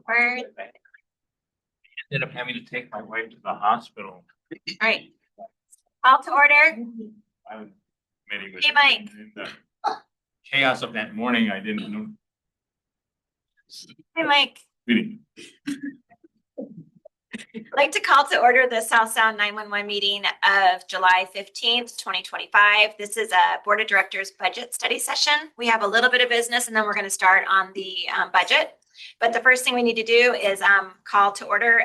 Word. Ended up having to take my wife to the hospital. All right. Call to order. I was meeting with Hey, Mike. in the chaos of that morning, I didn't know. Hey, Mike. Meeting. I'd like to call to order the South Sound 911 meeting of July 15th, 2025. This is a Board of Directors budget study session. We have a little bit of business and then we're going to start on the budget. But the first thing we need to do is call to order.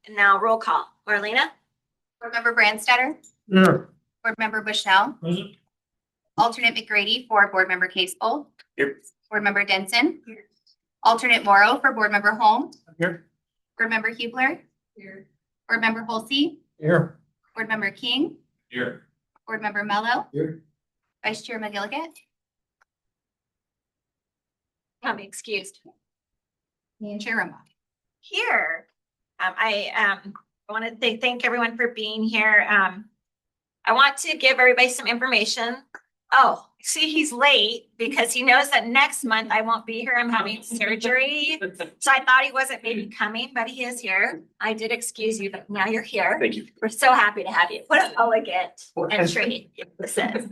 Now roll call. Marlena? Board Member Brandstatter. Here. Board Member Bushnell. Present. Alternate McGrady for Board Member Casebowl. Here. Board Member Denson. Here. Alternate Morrow for Board Member Holm. Here. Board Member Hubler. Here. Board Member Holsey. Here. Board Member King. Here. Board Member Mello. Here. Vice Chair McGilligan. I'll be excused. And Chair Rumbaugh. Here. I want to thank everyone for being here. I want to give everybody some information. Oh, see, he's late because he knows that next month I won't be here. I'm having surgery. So I thought he wasn't maybe coming, but he is here. I did excuse you, but now you're here. Thank you. We're so happy to have you. What an elegant entry this is.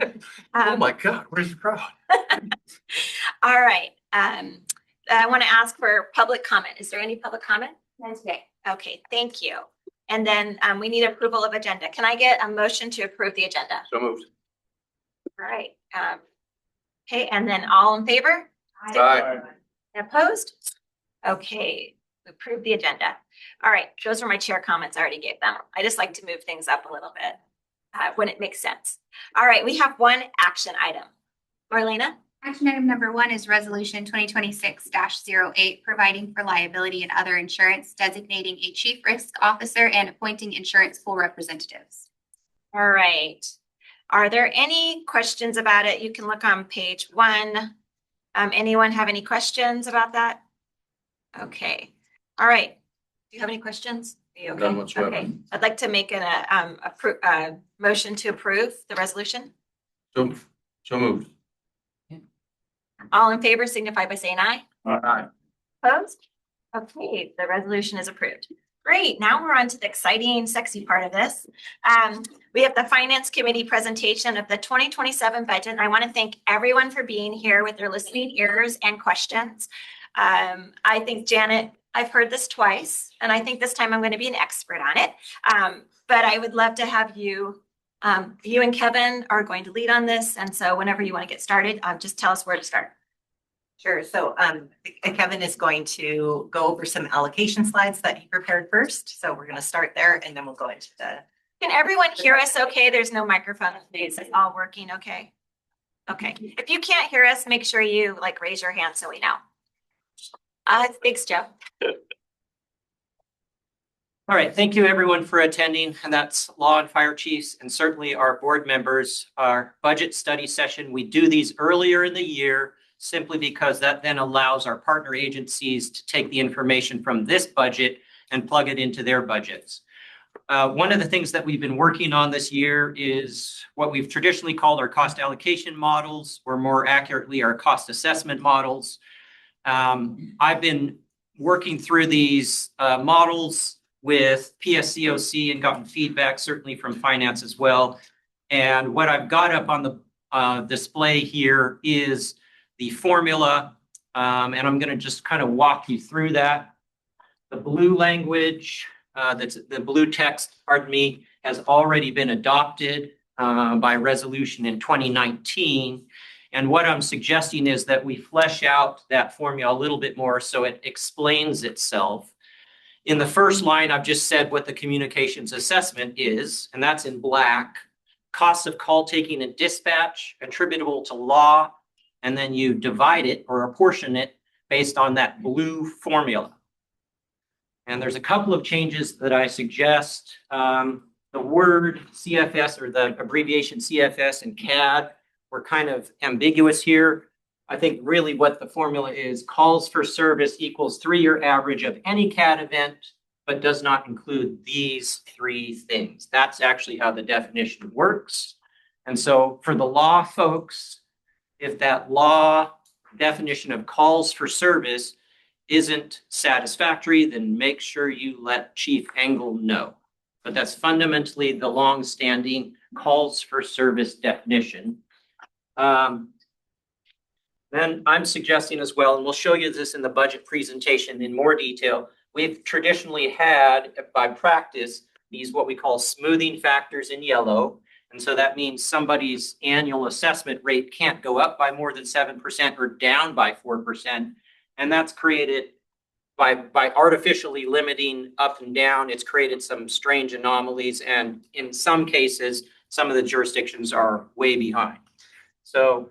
Oh my God, where's the crowd? All right. I want to ask for public comment. Is there any public comment? None today. Okay, thank you. And then we need approval of agenda. Can I get a motion to approve the agenda? So moved. All right. Okay, and then all in favor? Aye. Opposed? Okay, approve the agenda. All right, those are my chair comments. I already gave them. I just like to move things up a little bit when it makes sense. All right, we have one action item. Marlena? Action item number 1 is resolution 2026-08, providing for liability and other insurance, designating a chief risk officer and appointing insurance pool representatives. All right. Are there any questions about it? You can look on page 1. Anyone have any questions about that? Okay. All right. Do you have any questions? Are you okay? None whatsoever. Okay. I'd like to make a motion to approve the resolution. So moved. All in favor signify by saying aye. Aye. Opposed? Okay, the resolution is approved. Great. Now we're on to the exciting, sexy part of this. We have the Finance Committee presentation of the 2027 budget. And I want to thank everyone for being here with their listening ears and questions. I think, Janet, I've heard this twice, and I think this time I'm going to be an expert on it. But I would love to have you. You and Kevin are going to lead on this. And so whenever you want to get started, just tell us where to start. Sure. So Kevin is going to go over some allocation slides that he prepared first. So we're going to start there and then we'll go into the. Can everyone hear us okay? There's no microphone. It's all working okay? Okay. If you can't hear us, make sure you raise your hand so we know. Thanks, Joe. All right, thank you everyone for attending, and that's Law and Fire Chiefs and certainly our board members. Our budget study session, we do these earlier in the year simply because that then allows our partner agencies to take the information from this budget and plug it into their budgets. One of the things that we've been working on this year is what we've traditionally called our cost allocation models, or more accurately, our cost assessment models. I've been working through these models with PSCOC and gotten feedback certainly from finance as well. And what I've got up on the display here is the formula, and I'm going to just kind of walk you through that. The blue language, that's the blue text, pardon me, has already been adopted by resolution in 2019. And what I'm suggesting is that we flesh out that formula a little bit more so it explains itself. In the first line, I've just said what the communications assessment is, and that's in black. Costs of call taking and dispatch attributable to law, and then you divide it or apportion it based on that blue formula. And there's a couple of changes that I suggest. The word CFS, or the abbreviation CFS and CAD, were kind of ambiguous here. I think really what the formula is, calls for service equals 3-year average of any CAD event, but does not include these 3 things. That's actually how the definition works. And so for the law folks, if that law definition of calls for service isn't satisfactory, then make sure you let Chief Engel know. But that's fundamentally the longstanding calls for service definition. Then I'm suggesting as well, and we'll show you this in the budget presentation in more detail. We've traditionally had, by practice, these what we call smoothing factors in yellow. And so that means somebody's annual assessment rate can't go up by more than 7% or down by 4%. And that's created by artificially limiting up and down. It's created some strange anomalies. And in some cases, some of the jurisdictions are way behind. So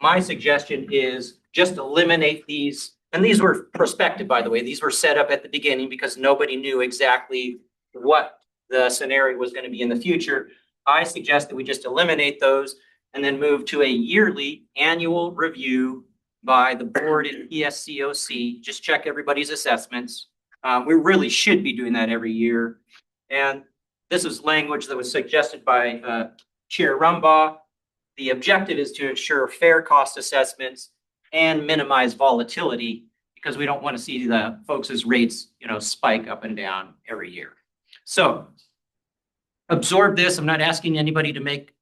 my suggestion is just eliminate these. And these were prospective, by the way. These were set up at the beginning because nobody knew exactly what the scenario was going to be in the future. I suggest that we just eliminate those and then move to a yearly annual review by the board in ESCOC. Just check everybody's assessments. We really should be doing that every year. And this is language that was suggested by Chair Rumbaugh. The objective is to ensure fair cost assessments and minimize volatility because we don't want to see the folks' rates, spike up and down every year. So absorb this. I'm not asking anybody to make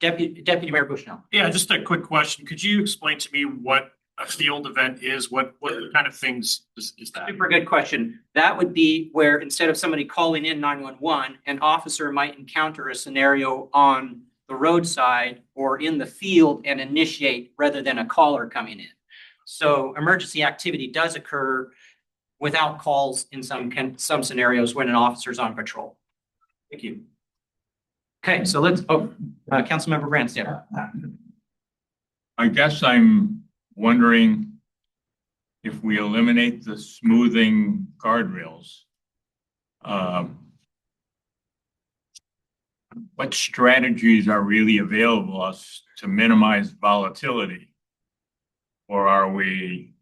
Deputy Mayor Bushnell. Yeah, just a quick question. Could you explain to me what a field event is? What kind of things is that? Super good question. That would be where instead of somebody calling in 911, an officer might encounter a scenario on the roadside or in the field and initiate rather than a caller coming in. So emergency activity does occur without calls in some scenarios when an officer's on patrol. Thank you. Okay, so Councilmember Branstad. I guess I'm wondering if we eliminate the smoothing guardrails, what strategies are really available to us to minimize volatility? Or are we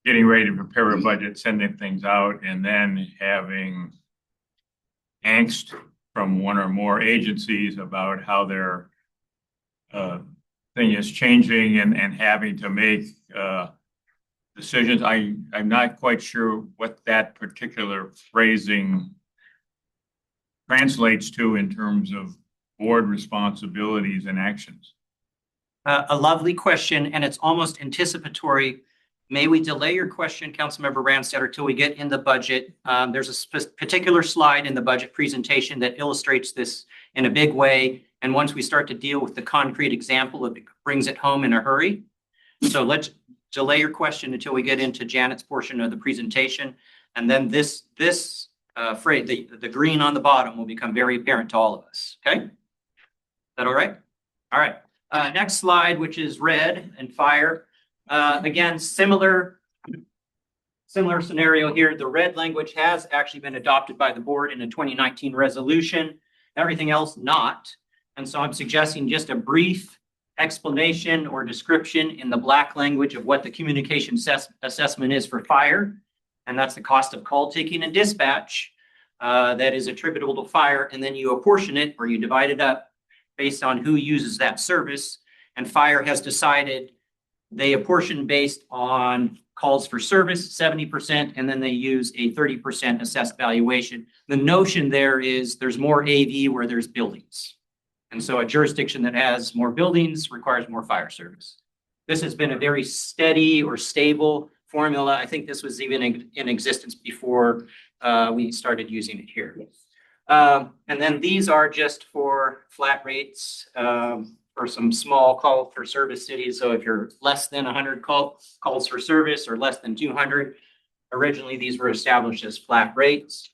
getting ready to prepare a budget, sending things out, and then having angst from one or more agencies about how their thing is changing and having to make decisions? I'm not quite sure what that particular phrasing translates to in terms of board responsibilities and actions. A lovely question, and it's almost anticipatory. May we delay your question, Councilmember Branstad, till we get in the budget? There's a particular slide in the budget presentation that illustrates this in a big way. And once we start to deal with the concrete example, it brings it home in a hurry. So let's delay your question until we get into Janet's portion of the presentation. And then this phrase, the green on the bottom, will become very apparent to all of us. Okay? Is that all right? All right. Next slide, which is red and fire. Again, similar scenario here. The red language has actually been adopted by the board in a 2019 resolution. Everything else not. And so I'm suggesting just a brief explanation or description in the black language of what the communication assessment is for fire. And that's the cost of call taking and dispatch that is attributable to fire. And then you apportion it or you divide it up based on who uses that service. And fire has decided they apportion based on calls for service, 70%, and then they use a 30% assessed valuation. The notion there is there's more AV where there's buildings. And so a jurisdiction that has more buildings requires more fire service. This has been a very steady or stable formula. I think this was even in existence before we started using it here. And then these are just for flat rates for some small call for service cities. So if you're less than 100 calls for service or less than 200, originally these were established as flat rates.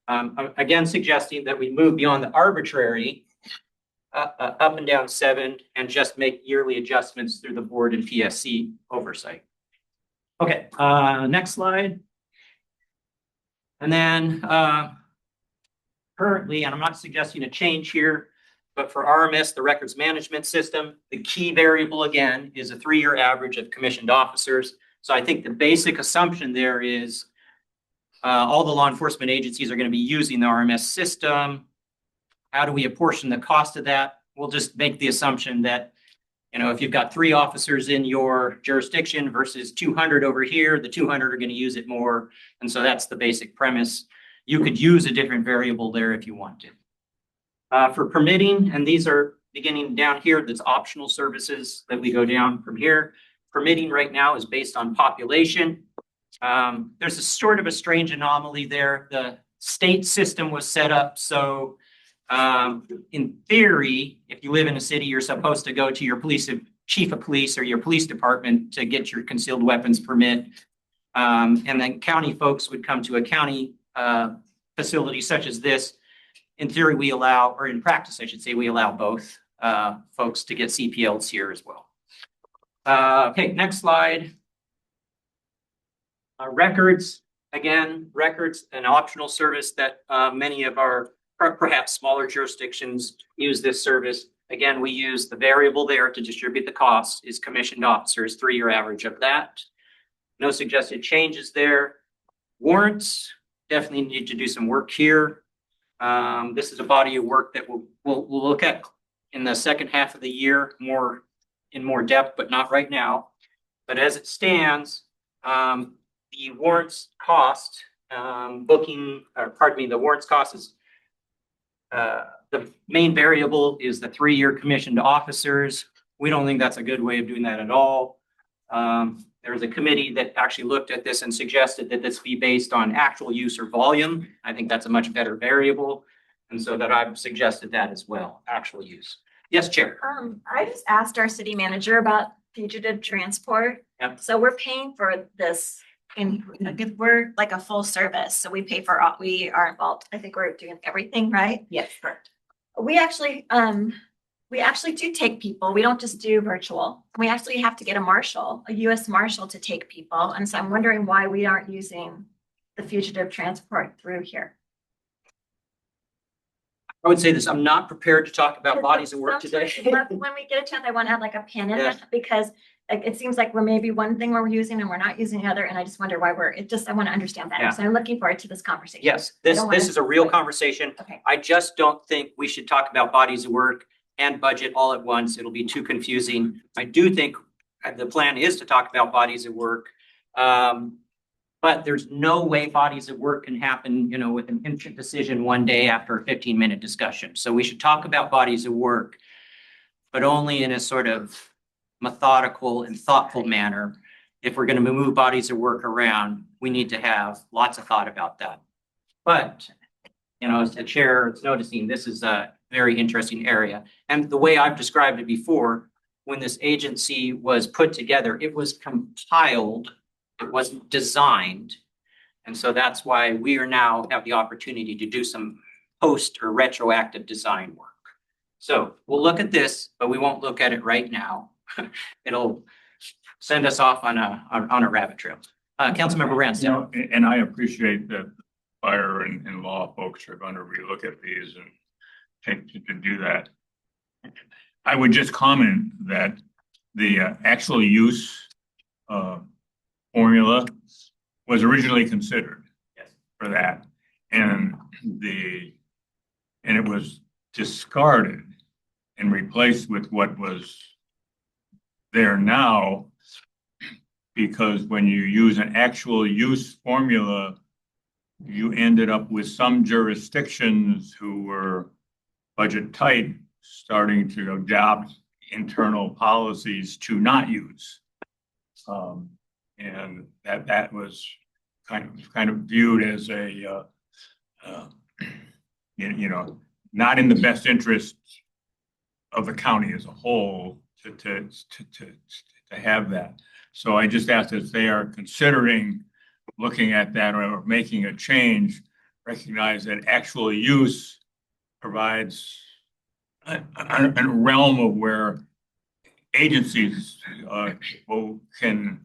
Again, suggesting that we move beyond the arbitrary up and down 7 and just make yearly adjustments through the board and PSC oversight. Okay, next slide. And then currently, and I'm not suggesting a change here, but for RMS, the records management system, the key variable again is a 3-year average of commissioned officers. So I think the basic assumption there is all the law enforcement agencies are going to be using the RMS system. How do we apportion the cost of that? We'll just make the assumption that You know, if you've got 3 officers in your jurisdiction versus 200 over here, the 200 are going to use it more. And so that's the basic premise. You could use a different variable there if you want to. For permitting, and these are beginning down here, there's optional services that we go down from here. Permitting right now is based on population. There's a sort of a strange anomaly there. The state system was set up so in theory, if you live in a city, you're supposed to go to your chief of police or your police department to get your concealed weapons permit. And then county folks would come to a county facility such as this. In theory, we allow, or in practice, I should say, we allow both folks to get CPLs here as well. Okay, next slide. Records, again, records, an optional service that many of our perhaps smaller jurisdictions use this service. Again, we use the variable there to distribute the cost is commissioned officers, 3-year average of that. No suggested changes there. Warrants, definitely need to do some work here. This is a body of work that we'll look at in the second half of the year, in more depth, but not right now. But as it stands, the warrants cost, the warrants cost is the main variable is the 3-year commissioned officers. We don't think that's a good way of doing that at all. There was a committee that actually looked at this and suggested that this be based on actual use or volume. I think that's a much better variable. And so that I've suggested that as well, actual use. Yes, Chair. I just asked our city manager about fugitive transport. Yep. So we're paying for this we're like a full service. So we pay for all, we are involved. I think we're doing everything, right? Yes, correct. We actually do take people. We don't just do virtual. We actually have to get a US Marshal to take people. And so I'm wondering why we aren't using the fugitive transport through here. I would say this, I'm not prepared to talk about bodies of work today. When we get a chance, I want to have like a pin in Yes. it because like, it seems like we're maybe one thing we're using and we're not using the other. And I just wonder why I want to understand better. Yeah. So I'm looking forward to this conversation. Yes, I this don't wanna- is a real conversation. Okay. I just don't think we should talk about bodies of work and budget all at once. It'll be too confusing. I do think the plan is to talk about bodies of work. But there's no way bodies of work can happen, with an instant decision one day after a 15-minute discussion. So we should talk about bodies of work, but only in a sort of methodical and thoughtful manner. If we're going to move bodies of work around, we need to have lots of thought about that. But, as the chair is noticing, this is a very interesting area. And the way I've described it before, when this agency was put together, it was compiled. It wasn't designed. And so that's why we are now have the opportunity to do some post or retroactive design work. So we'll look at this, but we won't look at it right now. It'll send us off on a rabbit trail. Councilmember Ransdale. And I appreciate that fire and law folks are going to relook at these and take to do that. I would just comment that the actual use formula was originally considered for that, and it was discarded and replaced with what was there now, because when you use an actual use formula, you ended up with some jurisdictions who were budget tight starting to adopt internal policies to not use. And that was kind of viewed as a not in the best interest of the county as a whole to have that. So I just asked if they are considering looking at that or making a change, recognize that actual use provides a realm of where agencies can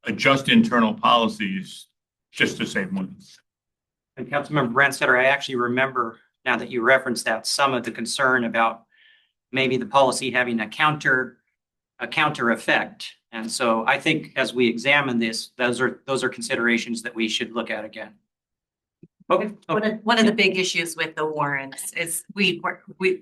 adjust internal policies just to save money. And Councilmember Brandstetter, I actually remember, now that you referenced that, some of the concern about maybe the policy having a counter effect. And so I think as we examine this, those are considerations that we should look at again. Okay. One of the big issues with the warrants is we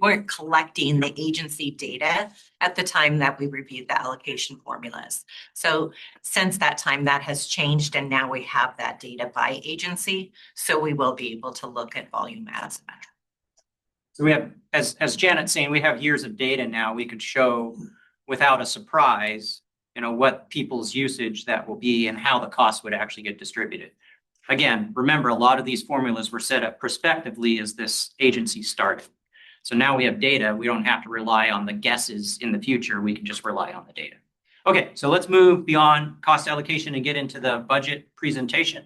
weren't collecting the agency data at the time that we reviewed the allocation formulas. So since that time, that has changed and now we have that data by agency. So we will be able to look at volume as a metric. So we have, as Janet's saying, we have years of data now. We could show without a surprise, what people's usage that will be and how the cost would actually get distributed. Again, remember, a lot of these formulas were set up prospectively as this agency started. So now we have data. We don't have to rely on the guesses in the future. We can just rely on the data. Okay, so let's move beyond cost allocation and get into the budget presentation.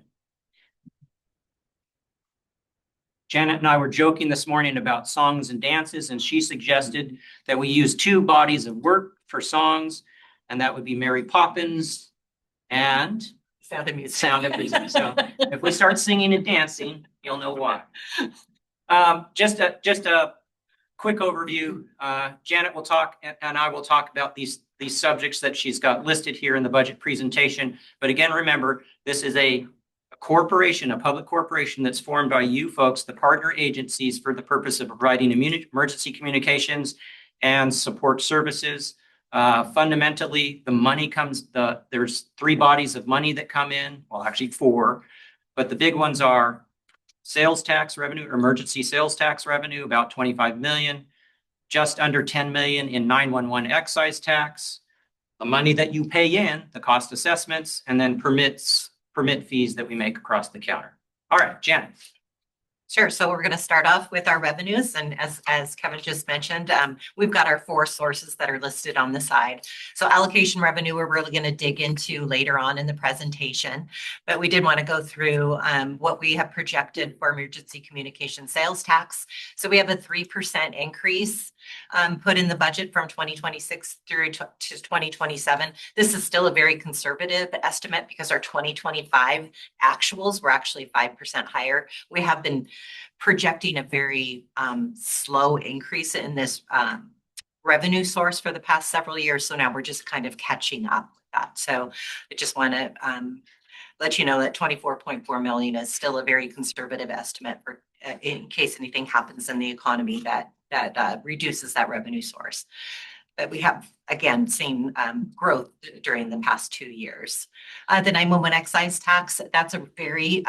Janet and I were joking this morning about songs and dances, and she suggested that we use 2 bodies of work for songs, and that would be Mary Poppins and Sound of Music. Sound of Music. So if we start singing and dancing, you'll know why. Just a quick overview. Janet will talk, and I will talk about these subjects that she's got listed here in the budget presentation. But again, remember, this is a corporation, a public corporation that's formed by you folks, the partner agencies, for the purpose of providing emergency communications and support services. Fundamentally, the money there's 3 bodies of money that come in, well, actually 4, but the big ones are sales tax revenue, emergency sales tax revenue, about 25 million, just under 10 million in 911 excise tax, the money that you pay in, the cost assessments, and then permit fees that we make across the counter. All right, Janet. Sure. So we're going to start off with our revenues. And as Kevin just mentioned, we've got our 4 sources that are listed on the side. So allocation revenue, we're really going to dig into later on in the presentation. But we did want to go through what we have projected for emergency communication sales tax. So we have a 3% increase put in the budget from 2026 through to 2027. This is still a very conservative estimate because our 2025 actuals were actually 5% higher. We have been projecting a very slow increase in this revenue source for the past several years. So now we're just kind of catching up with that. So I just want to let you know that 24.4 million is still a very conservative estimate for in case anything happens in the economy that reduces that revenue source. But we have, again, seen growth during the past 2 years. The 911 excise tax, that's a very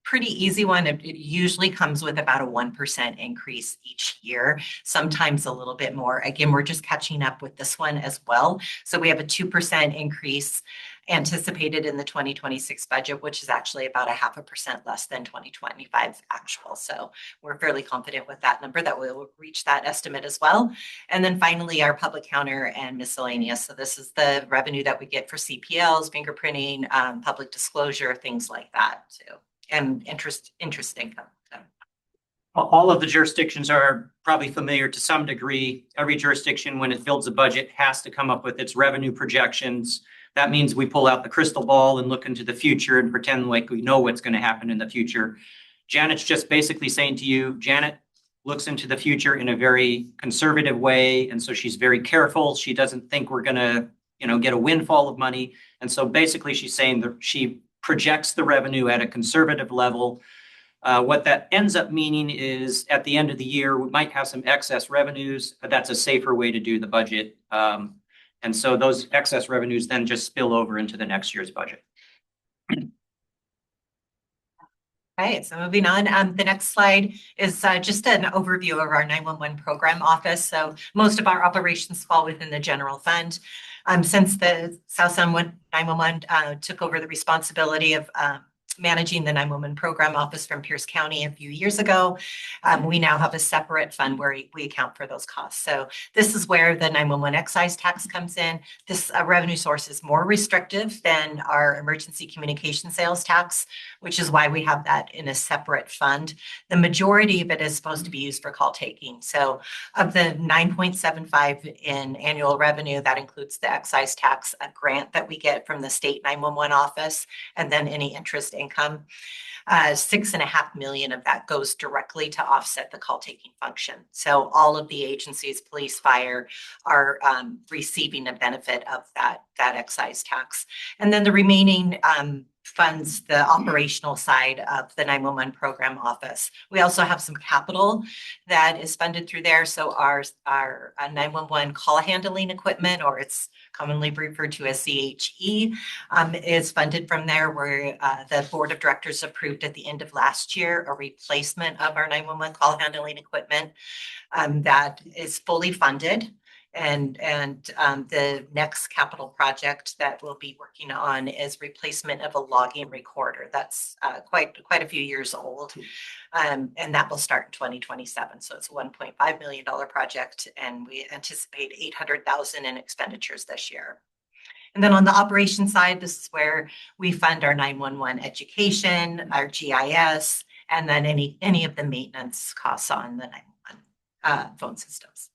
pretty easy one. It usually comes with about a 1% increase each year, sometimes a little bit more. Again, we're just catching up with this one as well. So we have a 2% increase anticipated in the 2026 budget, which is actually about 0.5% less than 2025 actual. So we're fairly confident with that number that we'll reach that estimate as well. And then finally, our public counter and miscellaneous. So this is the revenue that we get for CPLs, fingerprinting, public disclosure, things like that too. And interest income. All of the jurisdictions are probably familiar to some degree. Every jurisdiction, when it builds a budget, has to come up with its revenue projections. That means we pull out the crystal ball and look into the future and pretend like we know what's going to happen in the future. Janet's just basically saying to you, Janet looks into the future in a very conservative way. And so she's very careful. She doesn't think we're going to, get a windfall of money. And so basically she's saying that she projects the revenue at a conservative level. What that ends up meaning is at the end of the year, we might have some excess revenues, but that's a safer way to do the budget. And so those excess revenues then just spill over into the next year's budget. Okay, so moving on, the next slide is just an overview of our 911 program office. So most of our operations fall within the general fund. Since the South Sound 911 took over the responsibility of managing the 911 program office from Pierce County a few years ago, we now have a separate fund where we account for those costs. So this is where the 911 excise tax comes in. This revenue source is more restrictive than our emergency communication sales tax, which is why we have that in a separate fund. The majority of it is supposed to be used for call taking. So of the 9.75 in annual revenue, that includes the excise tax grant that we get from the state 911 office, and then any interest income. 6.5 million of that goes directly to offset the call taking function. So all of the agencies, police, fire, are receiving a benefit of that excise tax. And then the remaining funds the operational side of the 911 program office. We also have some capital that is funded through there. So our 911 call handling equipment, or it's commonly referred to as CHE, is funded from there, where the board of directors approved at the end of last year a replacement of our 911 call handling equipment that is fully funded. And the next capital project that we'll be working on is replacement of a logging recorder. That's quite a few years old. And that will start in 2027. So it's a $1.5 million project, and we anticipate 800,000 in expenditures this year. And then on the operation side, this is where we fund our 911 education, our GIS, and then any of the maintenance costs on the 911 phone systems.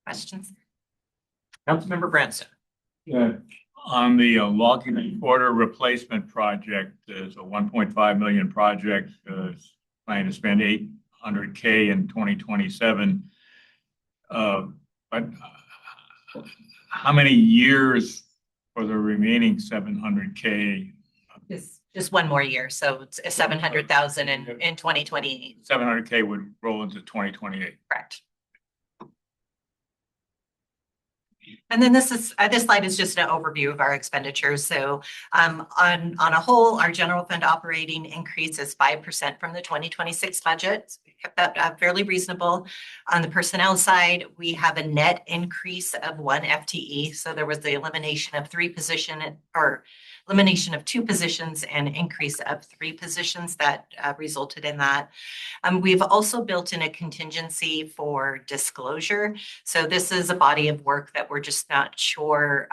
Questions? Councilmember Branson. Yeah, on the logging recorder replacement project, there's a 1.5 million project, planning to spend 800K in 2027. But how many years for the remaining 700K? Just one more year. So it's 700,000 in 2028. 700K would roll into 2028. Correct. And then this slide is just an overview of our expenditures. So on a whole, our general fund operating increase is 5% from the 2026 budget. So we kept that fairly reasonable. On the personnel side, we have a net increase of 1 FTE. So there was the elimination of 2 positions and increase of 3 positions that resulted in that. We've also built in a contingency for disclosure. So this is a body of work that we're just not sure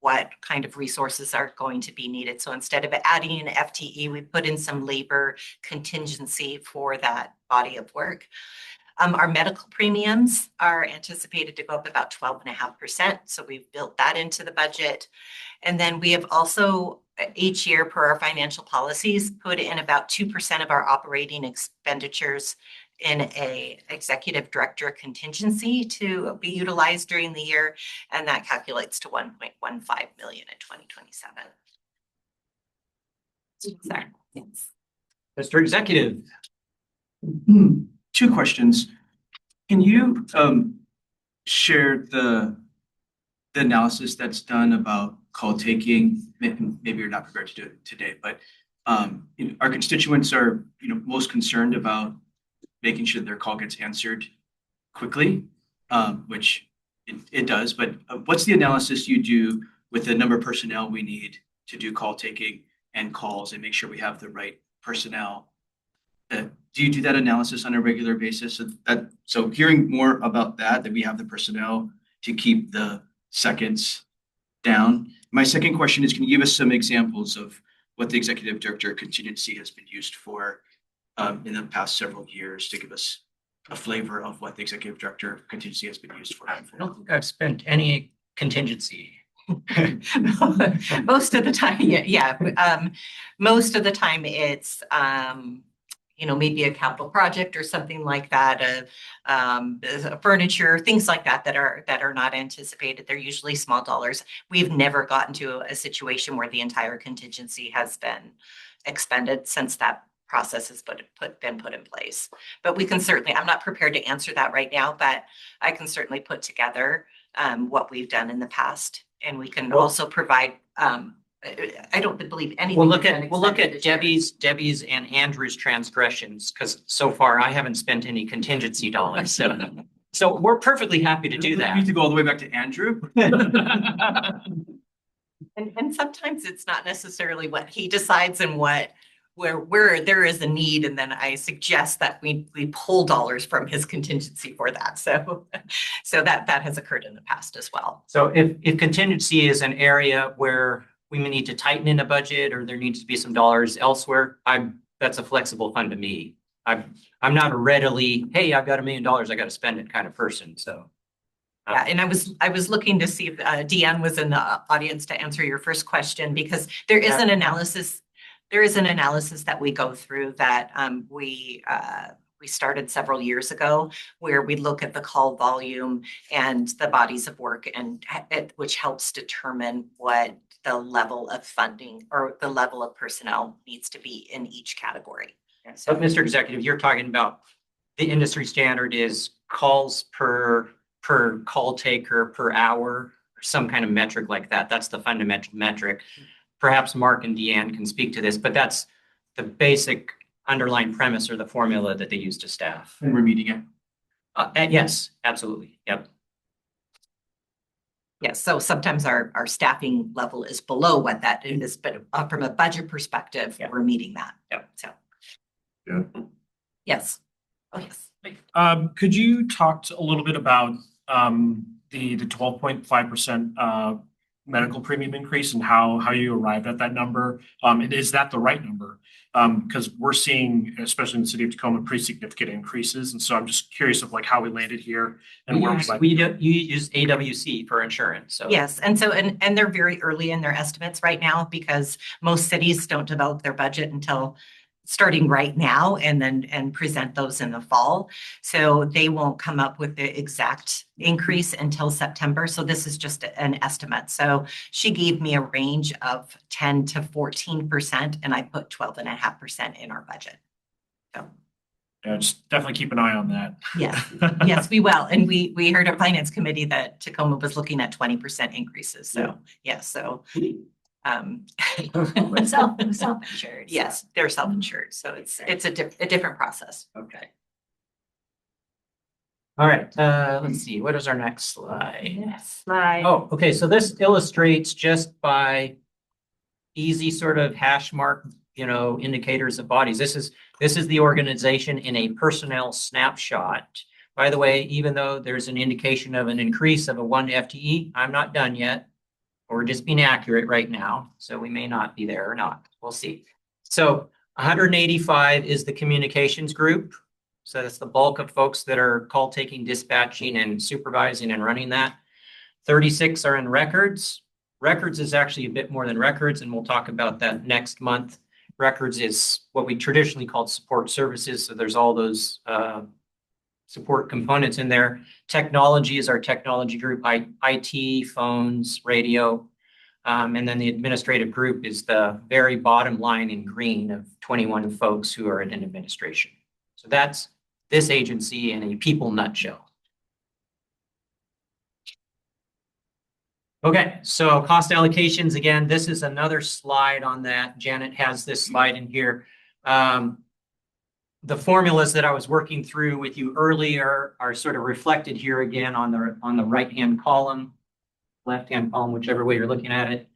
what kind of resources are going to be needed. So instead of adding an FTE, we put in some labor contingency for that body of work. Our medical premiums are anticipated to go up about 12.5%. So we've built that into the budget. And then we have also each year, per our financial policies, put in about 2% of our operating expenditures in a executive director contingency to be utilized during the year. And that calculates to 1.15 million in 2027. Sorry. Yes. Mr. Executive. 2 questions. Can you share the analysis that's done about call taking? Maybe you're not prepared to do it today, but our constituents are most concerned about making sure their call gets answered quickly, which it does. But what's the analysis you do with the number of personnel we need to do call taking and calls and make sure we have the right personnel? Do you do that analysis on a regular basis? So hearing more about that we have the personnel to keep the seconds down. My second question is, can you give us some examples of what the executive director contingency has been used for in the past several years, to give us a flavor of what the executive director contingency has been used for? I don't think I've spent any contingency. Most of the time, yeah. Most of the time it's maybe a capital project or something like that, furniture, things like that are not anticipated. They're usually small dollars. We've never gotten to a situation where the entire contingency has been expended since that process has been put in place. But we can certainly, I'm not prepared to answer that right now, but I can certainly put together what we've done in the past, and we can also provide. I don't believe anything. We'll look at Debbie's and Andrew's transgressions, because so far I haven't spent any contingency dollars. So we're perfectly happy to do You that. need to go all the way back to Andrew. And sometimes it's not necessarily what he decides and where there is a need, and then I suggest that we pull dollars from his contingency for that. So that has occurred in the past as well. So if contingency is an area where we may need to tighten in a budget, or there needs to be some dollars elsewhere, that's a flexible fund to me. I'm not a readily, hey, I've got $1 million, I got to spend it kind of person. So. Yeah, and I was looking to see if Deanne was in the audience to answer your first question, because there is an analysis. There is an analysis that we go through that we started several years ago, where we look at the call volume and the bodies of work, and which helps determine what the level of funding or the level of personnel needs to be in each category. So, Mr. Executive, you're talking about the industry standard is calls per call taker per hour, or some kind of metric like that. That's the fundamental metric. Perhaps Mark and Deanne can speak to this, but that's the basic underlying premise or the formula that they use to staff. And we're meeting it. And yes, absolutely. Yep. Yes, so sometimes our staffing level is below what that is, but from a budget perspective, Yeah. we're meeting that. Yep. So. Yeah. Yes. Oh, yes. Could you talk a little bit about the 12.5% medical premium increase and how you arrived at that number? And is that the right number? Because we're seeing, especially in the city of Tacoma, pretty significant increases. And so I'm just curious of like how we landed here and where we might. You use AWC for insurance, so. Yes, and so, and they're very early in their estimates right now because most cities don't develop their budget until starting right now and present those in the fall. So they won't come up with the exact increase until September. So this is just an estimate. So she gave me a range of 10 to 14%, and I put 12.5% in our budget. So. Yeah, just definitely keep an eye on that. Yes, yes, we will. And we heard at Finance Committee that Tacoma was looking at 20% increases. So, yes, so. Self-insured. Yes, they're self-insured. So it's a different process. Okay. All right, let's see, what is our next slide? Slide. Oh, okay, so this illustrates just by easy sort of hash mark, indicators of bodies. This is the organization in a personnel snapshot. By the way, even though there's an indication of an increase of a 1 FTE, I'm not done yet. We're just being accurate right now, so we may not be there or not. We'll see. So 185 is the communications group. So that's the bulk of folks that are call taking, dispatching, and supervising and running that. 36 are in records. Records is actually a bit more than records, and we'll talk about that next month. Records is what we traditionally called support services. So there's all those support components in there. Technology is our technology group, IT, phones, radio. And then the administrative group is the very bottom line in green of 21 folks who are in administration. So that's this agency in a people nutshell. Okay, so cost allocations, again, this is another slide on that. Janet has this slide in here. The formulas that I was working through with you earlier are sort of reflected here again on the right-hand column, left-hand column, whichever way you're looking at it.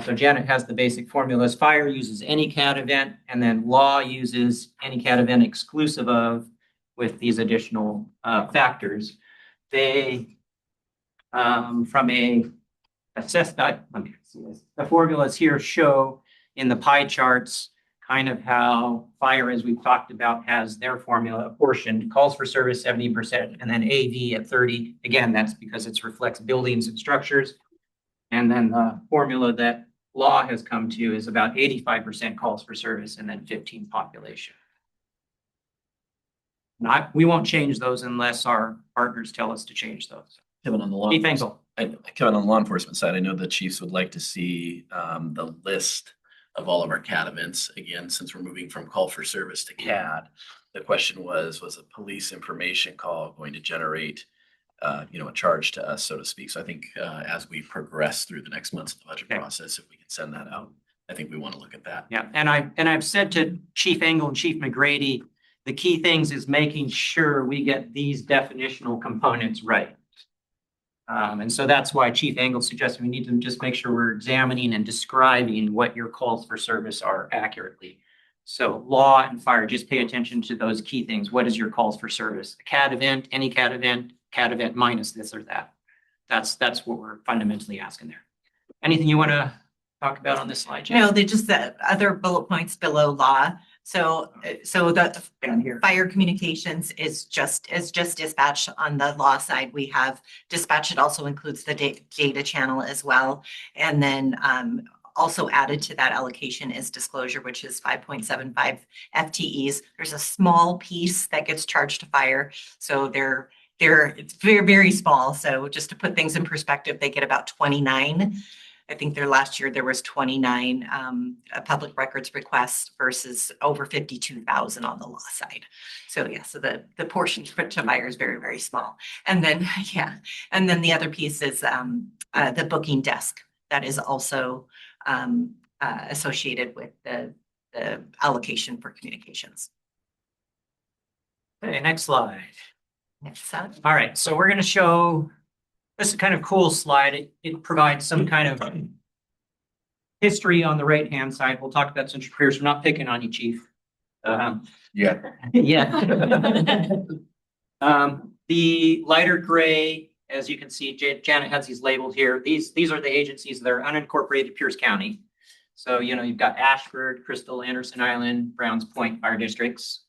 So Janet has the basic formulas. Fire uses any CAT event, and then law uses any CAT event exclusive of with these additional factors. They, from a assessed, let me see this. The formulas here show in the pie charts kind of how fire, as we've talked about, has their formula apportioned, calls for service 70%, and then AV at 30. Again, that's because it reflects buildings and structures. And then the formula that law has come to is about 85% calls for service and then 15 population. We won't change those unless our partners tell us to change those. Kevin, on the law Chief enforcement, Engel. Kevin, on the law enforcement side, I know the chiefs would like to see the list of all of our CAD events. Again, since we're moving from call for service to CAD, the question was a police information call going to generate a charge to us, so to speak. So I think as we progress through the next months of the budget process, if we can send that out, I think we want to look at that. Yeah, and I've said to Chief Engel and Chief McGrady, the key things is making sure we get these definitional components right. And so that's why Chief Engel suggested we need to just make sure we're examining and describing what your calls for service are accurately. So law and fire, just pay attention to those key things. What is your calls for service? A CAD event, any CAD event minus this or that. That's what we're fundamentally asking there. Anything you want to talk about on this slide, Jen? No, they just the other bullet points below law. So the Down here. fire communications is just dispatch. On the law side, we have dispatch. It also includes the data channel as well. And then also added to that allocation is disclosure, which is 5.75 FTEs. There's a small piece that gets charged to fire. So it's very, very small. So just to put things in perspective, they get about 29 I think their last year there was 29 public records requests versus over 52,000 on the law side. So yeah, so the portion to fire is very, very small. And then, yeah, and then the other piece is the booking desk that is also associated with the allocation for communications. Okay, next slide. Next slide. All right, so we're gonna show, this is a kind of cool slide. It provides some kind of history on the right-hand side. We'll talk about Central Pierce. We're not picking on you, chief. Yeah. Yeah. The lighter gray, as you can see, Janet has these labeled here. These are the agencies that are unincorporated Pierce County. So, you know, you've got Ashford, Crystal, Anderson Island, Browns Point fire districts.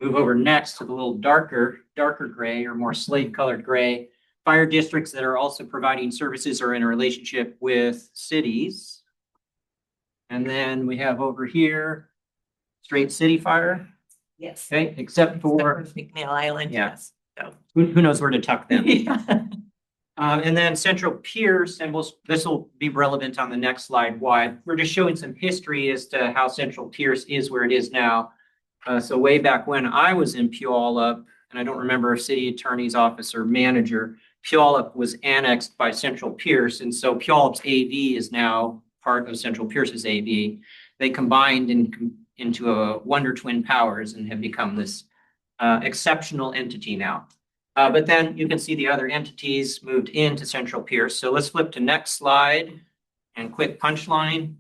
Move over next to the little darker gray or more slate colored gray. Fire districts that are also providing services or in a relationship with cities. And then we have over here, straight city fire, Yes. okay, except for, McNeil Island, Yeah. yes. So. who knows where to tuck them. Yeah. And then Central Pierce, and this will be relevant on the next slide, why. We're just showing some history as to how Central Pierce is where it is now. So way back when I was in Puyallup, and I don't remember if city attorney's office or manager, Puyallup was annexed by Central Pierce. And so Puyallup's AV is now part of Central Pierce's AV. They combined into a Wonder Twin Powers and have become this exceptional entity now. But then you can see the other entities moved into Central Pierce. So let's flip to next slide and quick punchline.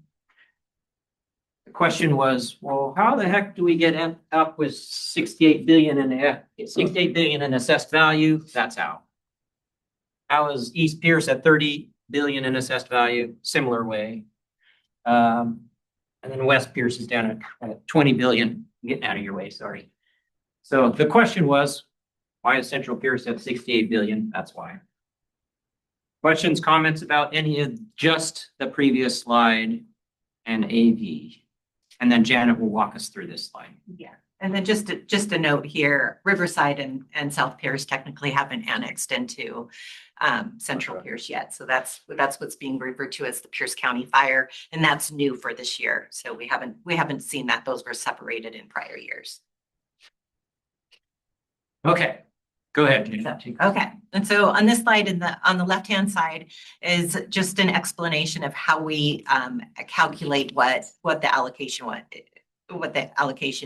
The question was, well, how the heck do we get up with 68 billion in assessed value? That's how. How is East Pierce at 30 billion in assessed value? Similar way. And then West Pierce is down at 20 billion. I'm getting out of your way, sorry. So the question was, why is Central Pierce at 68 billion? That's why. Questions, comments about any of just the previous slide and AV? And then Janet will walk us through this slide. Yeah, and then just a note here, Riverside and South Pierce technically haven't annexed into Central Pierce yet. So that's what's being referred to as the Pierce County Fire, and that's new for this year. So we haven't seen that. Those were separated in prior years. Okay, go ahead, Janet. Okay, and so on this slide on the left-hand side is just an explanation of how we calculate what the allocation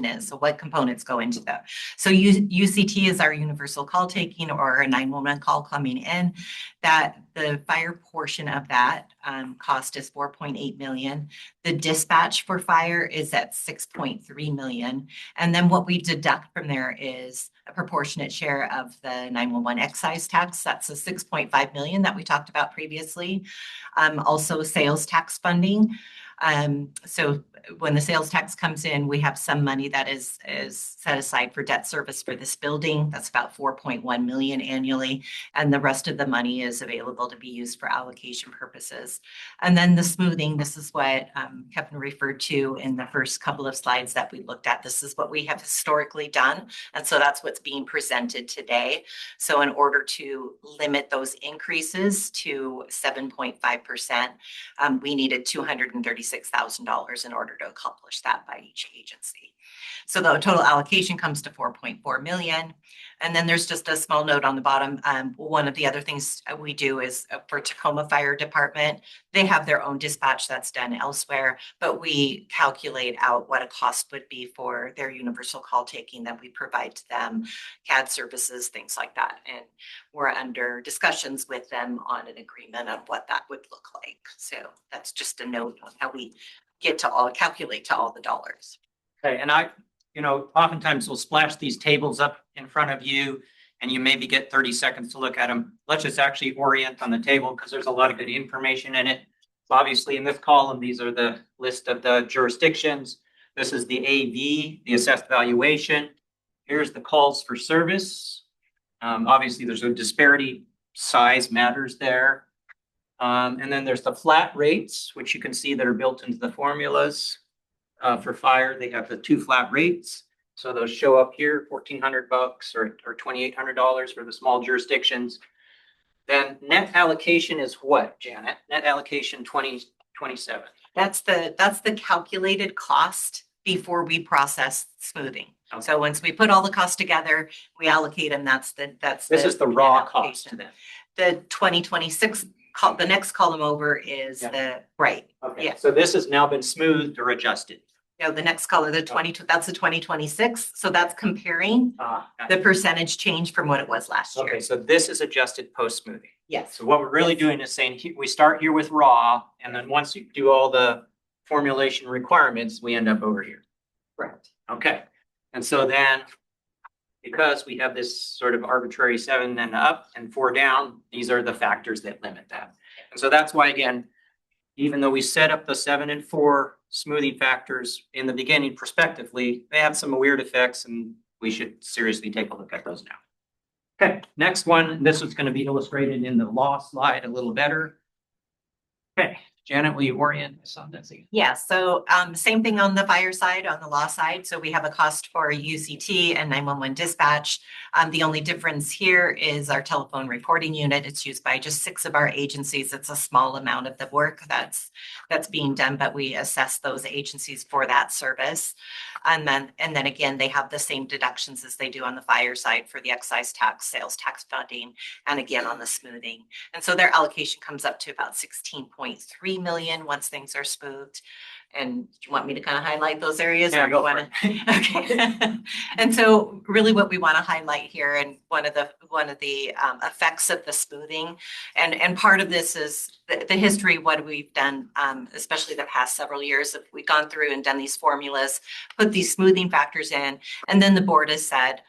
is. So what components go into that. So UCT is our universal call taking or a 911 call coming in. That the fire portion of that cost is 4.8 million. The dispatch for fire is at 6.3 million. And then what we deduct from there is a proportionate share of the 911 excise tax. That's the 6.5 million that we talked about previously. Also sales tax funding. So when the sales tax comes in, we have some money that is set aside for debt service for this building. That's about 4.1 million annually. And the rest of the money is available to be used for allocation purposes. And then the smoothing, this is what Kevin referred to in the first couple of slides that we looked at. This is what we have historically done. And so that's what's being presented today. So in order to limit those increases to 7.5%, we needed $236,000 in order to accomplish that by each agency. So the total allocation comes to 4.4 million. And then there's just a small note on the bottom. One of the other things we do is for Tacoma Fire Department, they have their own dispatch that's done elsewhere, but we calculate out what a cost would be for their universal call taking that we provide to them, CAD services, things like that. And we're under discussions with them on an agreement of what that would look like. So that's just a note on how we get to calculate to all the dollars. Okay, and oftentimes we'll splash these tables up in front of you and you maybe get 30 seconds to look at them. Let's just actually orient on the table because there's a lot of good information in it. So obviously in this column, these are the list of the jurisdictions. This is the AV, the assessed valuation. Here's the calls for service. Obviously there's a disparity, size matters there. And then there's the flat rates, which you can see that are built into the formulas. For fire, they have the 2 flat rates. So those show up here, $1,400 or $2,800 for the small jurisdictions. Then net allocation is what, Janet? Net allocation 2027. That's the calculated cost before we process smoothing. So once we put all the costs together, we allocate them, that's This is the raw net cost allocation. then. The 2026, the next column over is Yeah. right. Okay, Yeah. so this has now been smoothed or adjusted. No, the next column, that's the 2026. So that's comparing the percentage change from what it was last year. Okay, so this is adjusted post smoothing. Yes. So what we're really doing is saying, we start here with raw, and then once you do all the formulation requirements, we end up over here. Correct. Okay, and so then, because we have this sort of arbitrary 7 and up and 4 down, these are the factors that limit that. And so that's why, again, even though we set up the 7 and 4 smoothing factors in the beginning prospectively, they have some weird effects, and we should seriously take a look at those now. Okay, next one, this is going to be illustrated in the law slide a little better. Okay, Janet, will you orient us on this again? Yeah, so same thing on the fire side, on the law side. So we have a cost for UCT and 911 dispatch. The only difference here is our telephone reporting unit. It's used by just 6 of our agencies. It's a small amount of the work that's being done, but we assess those agencies for that service. And then again, they have the same deductions as they do on the fire side for the excise tax, sales tax funding, and again on the smoothing. And so their allocation comes up to about 16.3 million once things are smoothed. And do you want me to kind of highlight those areas? Yeah, or go you for wanna- Okay. And so really what we want to highlight here, and one of the effects of the smoothing, and part of this is the history, what we've done, especially the past several years, if we've gone through and done these formulas, put these smoothing factors in, and then the board has said,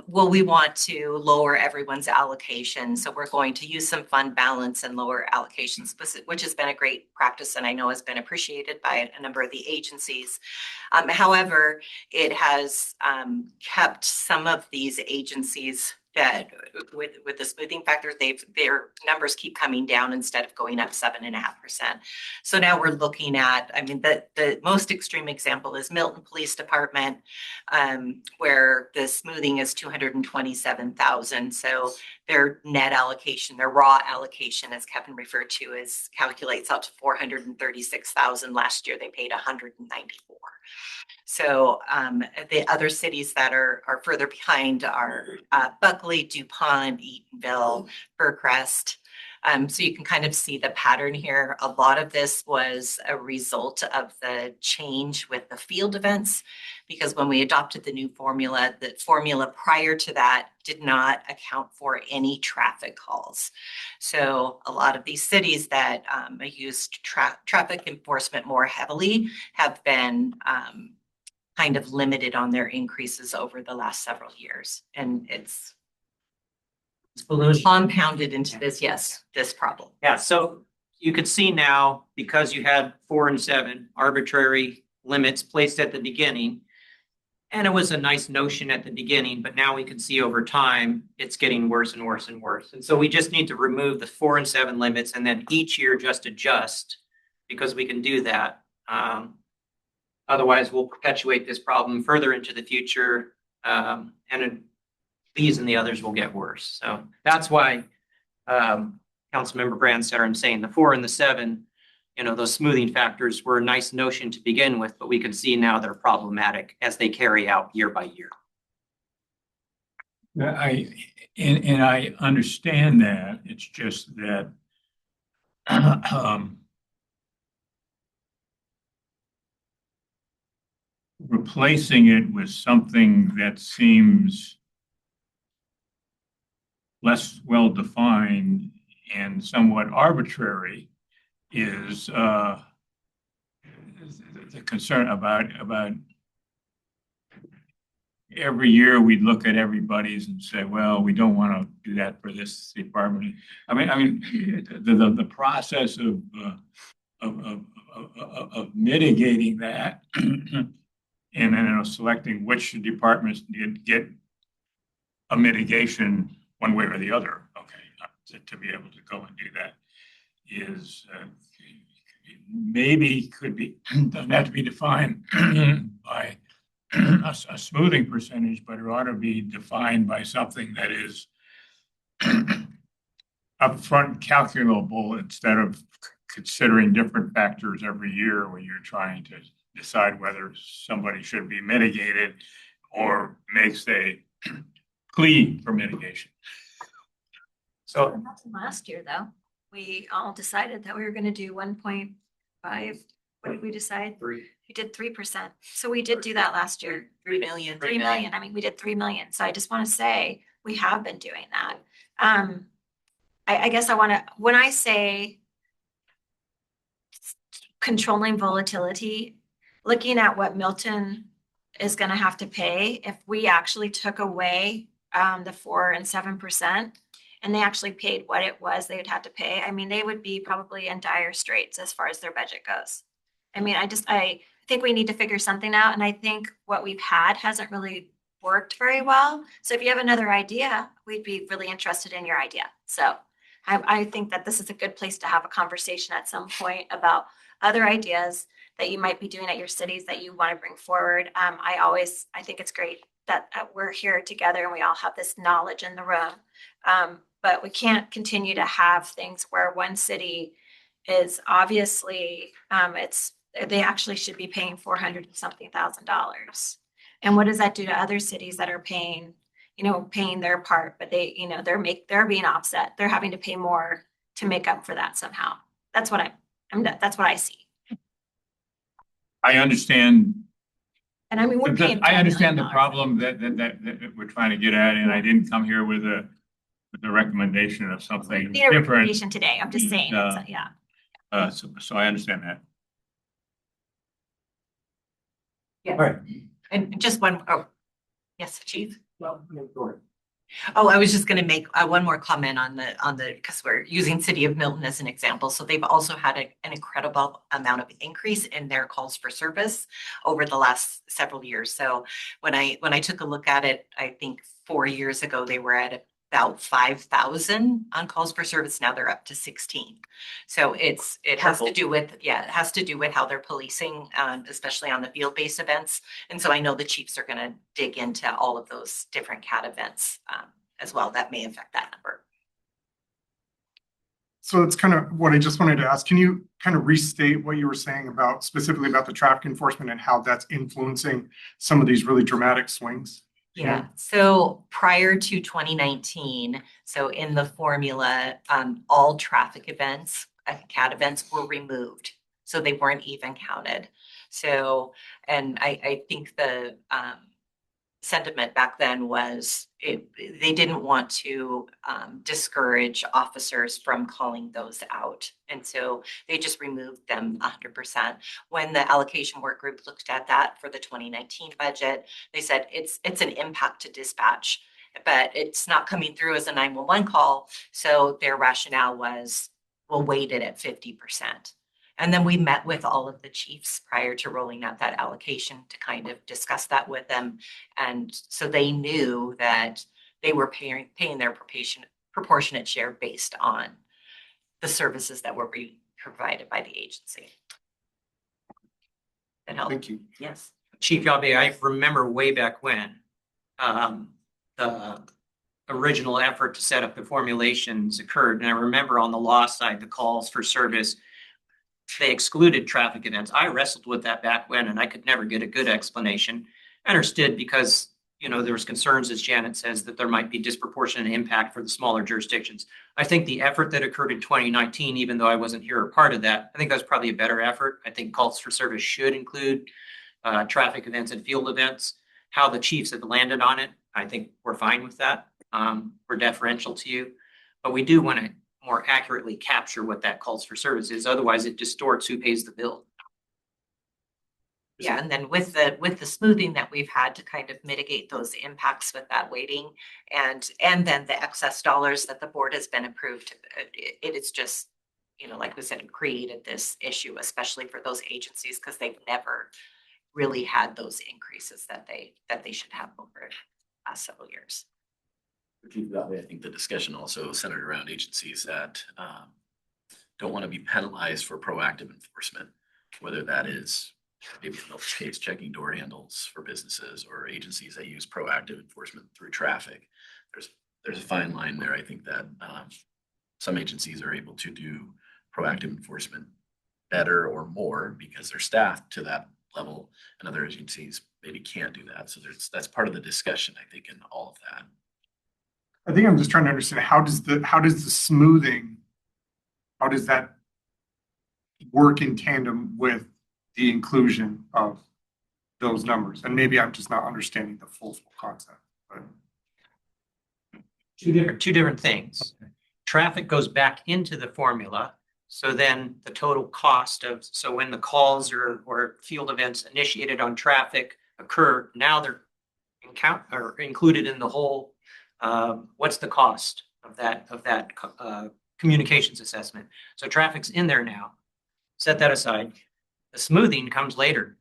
well, we want to lower everyone's allocation. So we're going to use some fund balance and lower allocations, which has been a great practice and I know has been appreciated by a number of the agencies. However, it has kept some of these agencies that with the smoothing factor, their numbers keep coming down instead of going up 7.5%. So now we're looking at, I mean, the most extreme example is Milton Police Department, where the smoothing is 227,000. So their net allocation, their raw allocation, as Kevin referred to, is calculates out to 436,000. Last year they paid 194. So the other cities that are further behind are Buckley, DuPont, Eatonville, Burcrest. So you can kind of see the pattern here. A lot of this was a result of the change with the field events, because when we adopted the new formula, the formula prior to that did not account for any traffic calls. So a lot of these cities that used traffic enforcement more heavily have been kind of limited on their increases over the last several years. And it's compounded into this problem. Yeah, so you could see now, because you had 4 and 7 arbitrary limits placed at the beginning, and it was a nice notion at the beginning, but now we can see over time, it's getting worse and worse and worse. And so we just need to remove the 4 and 7 limits and then each year just adjust, because we can do that. Otherwise, we'll perpetuate this problem further into the future, these and the others will get worse. So that's why Councilmember Brandstetter, I'm saying the 4 and the 7, those smoothing factors were a nice notion to begin with, but we can see now they're problematic as they carry out year by year. I understand that. It's just that replacing it with something that seems less well-defined and somewhat arbitrary is the concern about every year we'd look at everybody's and say, well, we don't want to do that for this department. I mean, the process of mitigating that and selecting which departments get a mitigation one way or the other, okay, to be able to go and do that is maybe could be, doesn't have to be defined by a smoothing percentage, but it ought to be defined by something that is upfront calculable instead of considering different factors every year when you're trying to decide whether somebody should be mitigated or makes a plea for mitigation. So Last year, though, we all decided that we were gonna do 1.5. What did we decide? three. We did 3%. So we did do that last year. 3 million. 3 million. I mean, we did 3 million. So I just want to say we have been doing that. I guess I want to, when I say controlling volatility, looking at what Milton is going to have to pay, if we actually took away the 4 and 7%, and they actually paid what it was they would have to pay, I mean, they would be probably in dire straits as far as their budget goes. I mean, I think we need to figure something out, and I think what we've had hasn't really worked very well. So if you have another idea, we'd be really interested in your idea. So I think that this is a good place to have a conversation at some point about other ideas that you might be doing at your cities that you want to bring forward. I think it's great that we're here together and we all have this knowledge in the room. But we can't continue to have things where one city is obviously, they actually should be paying $400 and something thousand. And what does that do to other cities that are paying their part, but they're being offset. They're having to pay more to make up for that somehow. That's what I see. I understand. And I mean, we're paying. I $10 understand the million. problem that we're trying to get at, and I didn't come here with a recommendation of something Need a different. recommendation today. I'm just saying, yeah. So I understand that. Yeah. All right. And just yes, Chief. Well, go ahead. Oh, I was just gonna make one more comment on the, because we're using City of Milton as an example. So they've also had an incredible amount of increase in their calls for service over the last several years. So when I took a look at it, I think 4 years ago, they were at about 5,000 on calls for service. Now they're up to 16. So it has to do with, it has to do with how they're policing, especially on the field-based events. And so I know the chiefs are gonna dig into all of those different CAT events as well. That may affect that number. So it's kind of what I just wanted to ask. Can you kind of restate what you were saying about specifically about the traffic enforcement and how that's influencing some of these really dramatic swings? Yeah, so prior to 2019, so in the formula, all traffic events, CAT events were removed. So they weren't even counted. So, and I think the sentiment back then was they didn't want to discourage officers from calling those out. And so they just removed them 100%. When the allocation work group looked at that for the 2019 budget, they said it's an impact to dispatch, but it's not coming through as a 911 call. So their rationale was, we'll weight it at 50%. And then we met with all of the chiefs prior to rolling out that allocation to kind of discuss that with them. And so they knew that they were paying their proportionate share based on the services that were being provided by the agency. That helped. Thank you. Yes. Chief Yabe, I remember way back when the original effort to set up the formulations occurred. And I remember on the law side, the calls for service, they excluded traffic events. I wrestled with that back when, and I could never get a good explanation. I understood because, there was concerns, as Janet says, that there might be disproportionate impact for the smaller jurisdictions. I think the effort that occurred in 2019, even though I wasn't here or part of that, I think that's probably a better effort. I think calls for service should include traffic events and field events. How the chiefs have landed on it, I think we're fine with that. We're deferential to you, but we do want to more accurately capture what that calls for service is. Otherwise, it distorts who pays the bill. Yeah, and then with the smoothing that we've had to kind of mitigate those impacts with that weighting and then the excess dollars that the board has been approved, it is just, like we said, created this issue, especially for those agencies, because they've never really had those increases that they should have over the last several years. I think the discussion also centered around agencies that don't want to be penalized for proactive enforcement, whether that is maybe in those case checking door handles for businesses or agencies that use proactive enforcement through traffic. There's a fine line there. I think that some agencies are able to do proactive enforcement better or more because they're staffed to that level, and other agencies maybe can't do that. So that's part of the discussion, I think, in all of that. I think I'm just trying to understand how does the smoothing, how does that work in tandem with the inclusion of those numbers? And maybe I'm just not understanding the full concept, but. Two different things. Traffic goes back into the formula. So then the total cost of, so when the calls or field events initiated on traffic occur, now they're included in the whole, what's the cost of that communications assessment? So traffic's in there now. Set that aside. The smoothing comes later.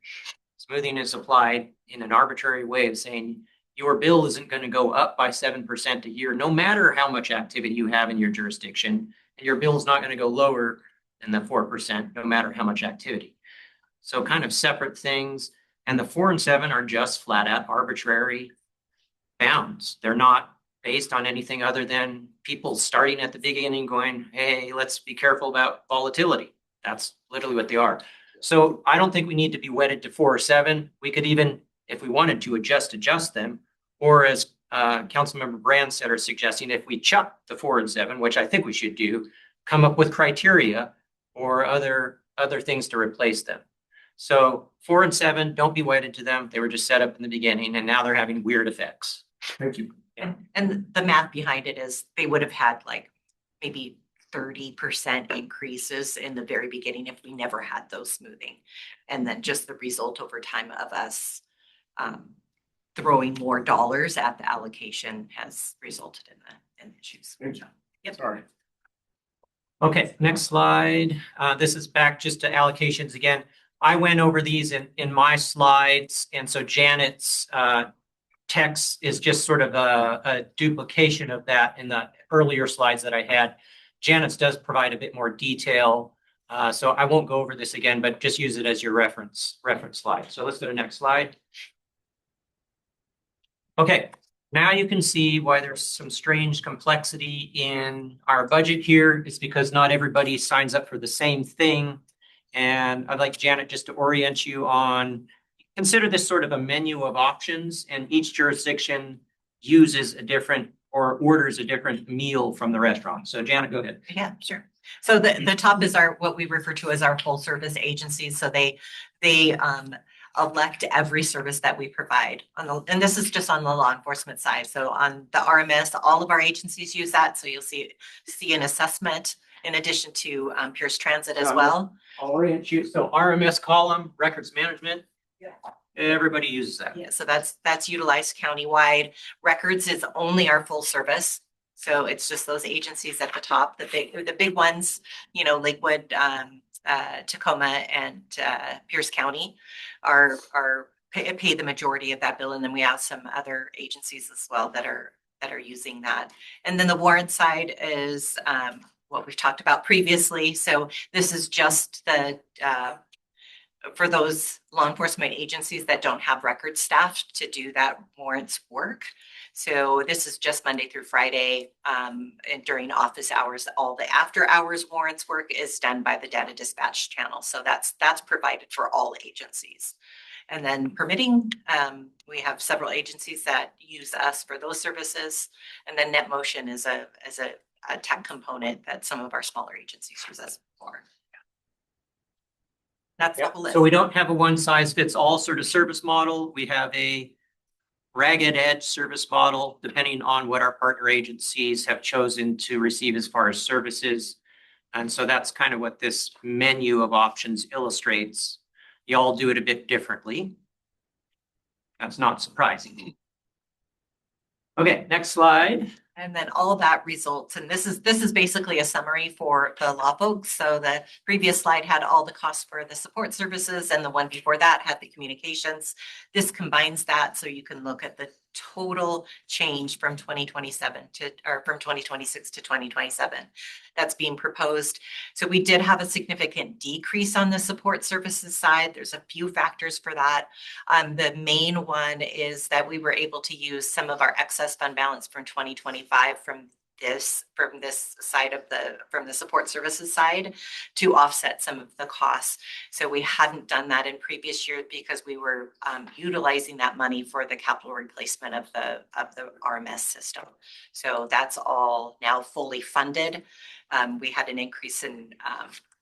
Smoothing is applied in an arbitrary way of saying your bill isn't going to go up by 7% a year, no matter how much activity you have in your jurisdiction. And your bill is not going to go lower than the 4%, no matter how much activity. So kind of separate things. And the 4 and 7 are just flat out arbitrary bounds. They're not based on anything other than people starting at the beginning going, hey, let's be careful about volatility. That's literally what they are. So I don't think we need to be wedded to 4 or 7. We could even, if we wanted to, adjust them. Or as Councilmember Brand said, or suggesting, if we chuck the 4 and 7, which I think we should do, come up with criteria or other things to replace them. So 4 and 7, don't be wedded to them. They were just set up in the beginning, and now they're having weird effects. Thank you. And the math behind it is they would have had like maybe 30% increases in the very beginning if we never had those smoothing. And then just the result over time of us throwing more dollars at the allocation has resulted in issues. Yep. Sorry. Okay, next slide. This is back just to allocations again. I went over these in my slides, and so Janet's text is just sort of a duplication of that in the earlier slides that I had. Janet's does provide a bit more detail, so I won't go over this again, but just use it as your reference slide. So let's go to the next slide. Okay, now you can see why there's some strange complexity in our budget here. It's because not everybody signs up for the same thing. And I'd like Janet just to orient you on, consider this sort of a menu of options, and each jurisdiction uses a different or orders a different meal from the restaurant. So Janet, go ahead. Yeah, sure. So the top is what we refer to as our full service agencies. So they elect every service that we provide and this is just on the law enforcement side. So on the RMS, all of our agencies use that. So you'll see an assessment in addition to Pierce Transit as well. I'll orient you. So RMS column, records management. Yeah. Everybody uses that. Yeah, so that's utilized countywide. Records is only our full service. So it's just those agencies at the top, the big ones, Lakewood, Tacoma, and Pierce County pay the majority of that bill. And then we have some other agencies as well that are using that. And then the warrant side is what we've talked about previously. So this is just for those law enforcement agencies that don't have record staff to do that warrants work. So this is just Monday through Friday, and during office hours. All the after hours warrants work is done by the data dispatch channel. So that's provided for all agencies. And then permitting, we have several agencies that use us for those services. And then NetMotion is a tech component that some of our smaller agencies use us for. That's the whole list. So we don't have a one size fits all sort of service model. We have a ragged edge service model, depending on what our partner agencies have chosen to receive as far as services. And so that's kind of what this menu of options illustrates. You all do it a bit differently. That's not surprising. Okay, next slide. And then all of that results, and this is basically a summary for the law folks. So the previous slide had all the costs for the support services, and the one before that had the communications. This combines that, so you can look at the total change from 2027 from 2026 to 2027 that's being proposed. So we did have a significant decrease on the support services side. There's a few factors for that. The main one is that we were able to use some of our excess fund balance from 2025 from this side of from the support services side to offset some of the costs. So we hadn't done that in previous years because we were utilizing that money for the capital replacement of the RMS system. So that's all now fully funded. We had an increase in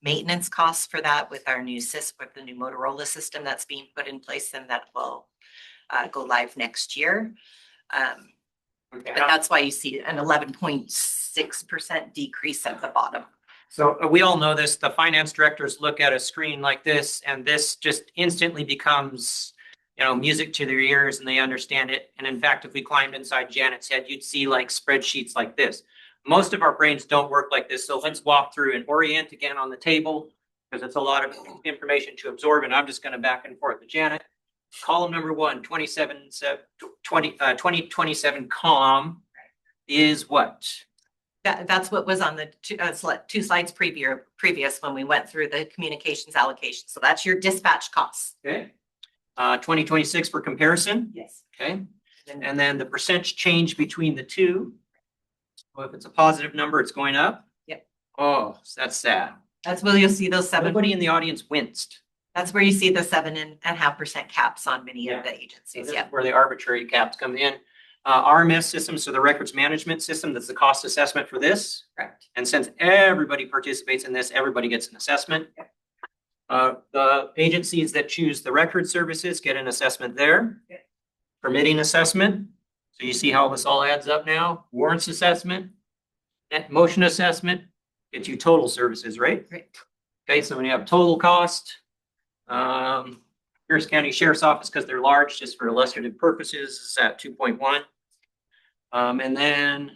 maintenance costs for that with our new with the new Motorola system that's being put in place, and that will go live next year. But that's why you see an 11.6% decrease at the bottom. So we all know this, the finance directors look at a screen like this and this just instantly becomes, music to their ears and they understand it. And in fact, if we climbed inside Janet's head, you'd see like spreadsheets like this. Most of our brains don't work like this. So let's walk through and orient again on the table because it's a lot of information to absorb. And I'm just going to back and forth with Janet. Column number 1, 2027 COM is what? That's what was on the two slides previous when we went through the communications allocation. So that's your dispatch costs. Okay. 2026 for comparison. Yes. Okay. And then the percent change between the two. So if it's a positive number, it's going up. Yep. Oh, that's sad. That's where you'll see those Everybody in the audience winced. That's where you see the 7.5% caps on many of the So agencies. this is Yeah. where the arbitrary caps come in. RMS system, so the records management system, that's the cost assessment for this. Correct. And since everybody participates in this, everybody gets an assessment. The agencies that choose the record services get an assessment there. Permitting assessment. So you see how this all adds up now? Warrants assessment, net motion assessment, gets you total services, right? Right. Okay, so when you have total cost, Pierce County Sheriff's Office, because they're large, just for illustrative purposes, is at 2.1. And then